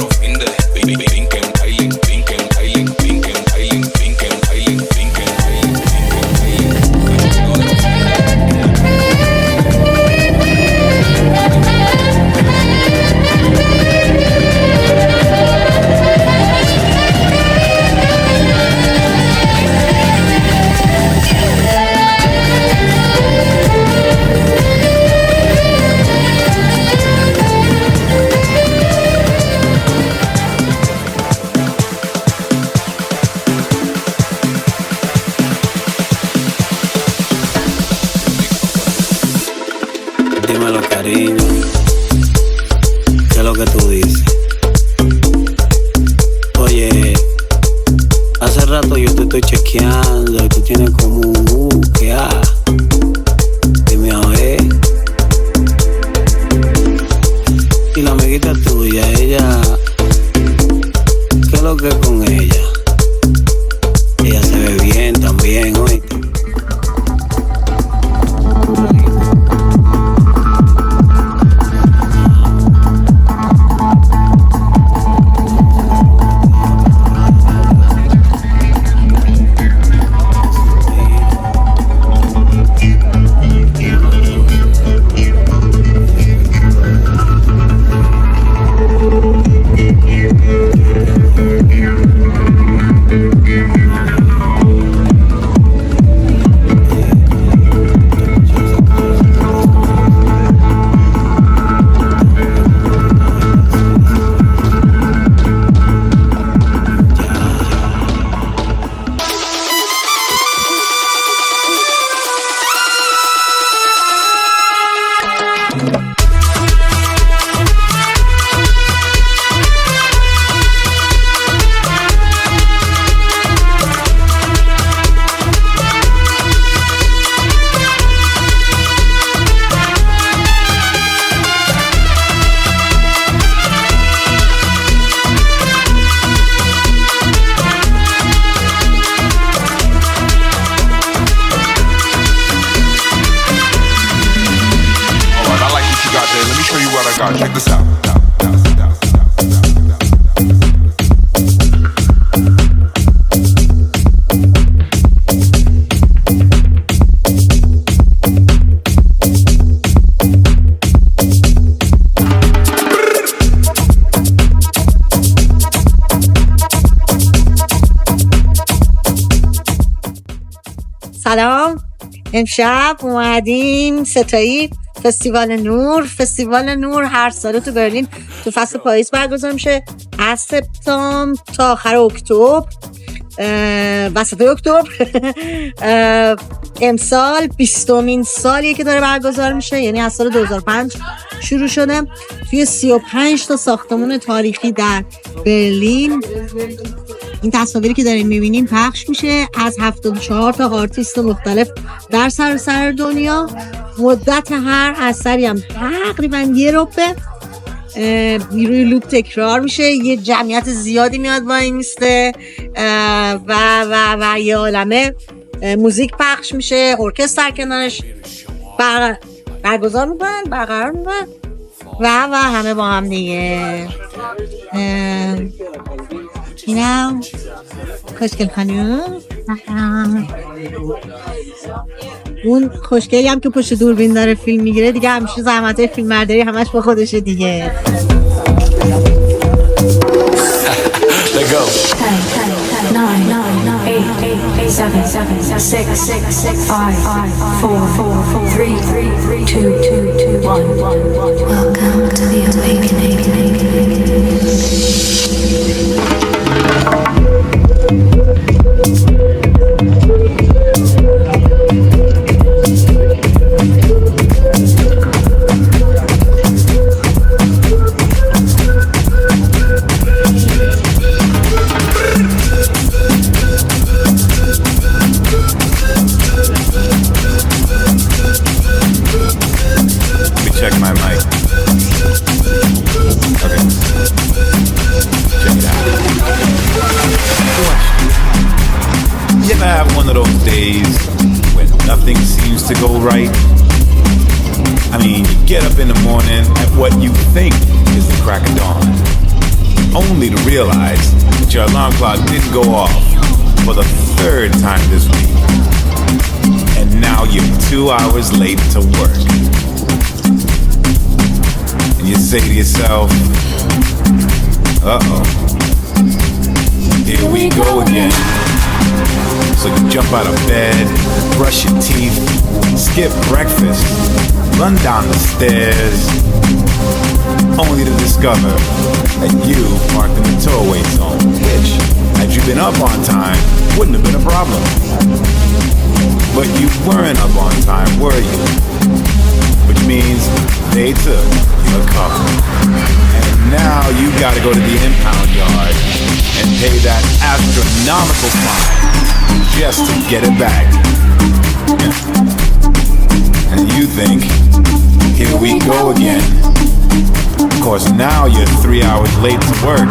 سلام. امشب اومدیم ستایی فستیوال نور هر ساله تو برلین تو فصل پاییز برگزار میشه از سپتامبر تا آخر اکتبر، وسط اکتبر. امسال 20مین سالیه که داره برگزار میشه، یعنی از سال 2005 شروع شده. توی 35 تا ساختمان تاریخی در برلین این تصاویری که داریم میبینیم پخش میشه از 74 تا آرتیست مختلف در سراسر دنیا. مدت هر اثری هم تقریبا 1 ربع روی لوپ تکرار میشه. یه جمعیت زیادی میاد با این میسته و یه عالمه موزیک پخش میشه، ارکستر کنارش برگزار میکنن، برقرار میکنن و همه با هم دیگه. اینم خوشگل خانوم، اون خوشگلی هم که پشت دوربین داره فیلم میگیره دیگه، همیشه زحمتای فیلم برداری همش با خودشه دیگه. Let go. 9, 8, 7, 6, 5, 4, 3, 2, 1. Welcome to the awakening. Check my mic. Okay. Check it out. You ever have one of those days when nothing seems to go right? I mean, you get up in the morning at what you think is the crack of dawn, only to realize that your alarm clock didn't go off for the 3rd time this week. And now you're 2 hours late to work. You say to yourself, uh-oh, here we go again. So you jump out of bed, brush your teeth, skip breakfast, run down the stairs, only to discover that you parked in the towaway zone, which, had you been up on time, wouldn't have been a problem. But you weren't up on time, were you? Which means they took your car. And now you gotta go to the impound yard and pay that astronomical fine just to get it back. And you think, here we go again. Of course, now you're 3 hours late to work.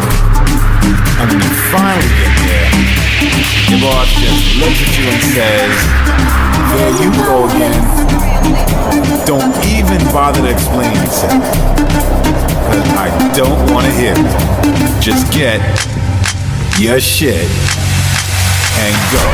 And when you finally get there, your boss just looks at you and says, there you go again. Don't even bother to explain yourself, because I don't want to hear it. Just get your shit and go.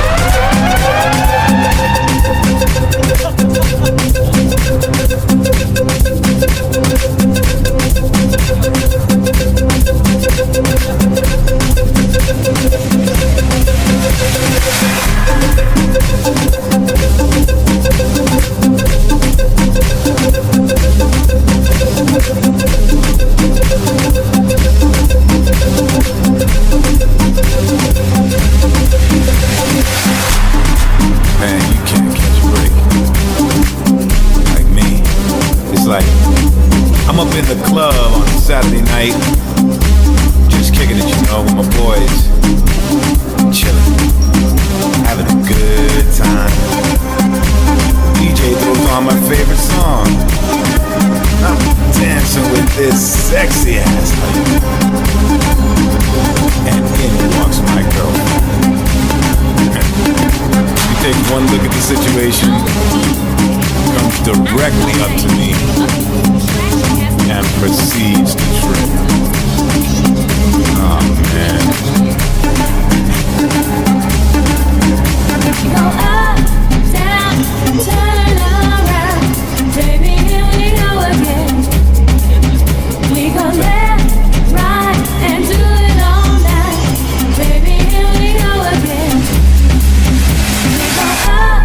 Man, you can't catch a break. Like me. It's like I'm up in the club on a Saturday night, just kicking it, with my boys, chilling, having a good time. DJ throws on my favorite song. I'm dancing with this sexy ass lady, and in walks my girlfriend. She takes one look at the situation, comes directly up to me, and proceeds to trip. Oh man. Go up, down, turn around, baby, here we go again. We go left, right, and do it all night, baby, here we go again. We go up,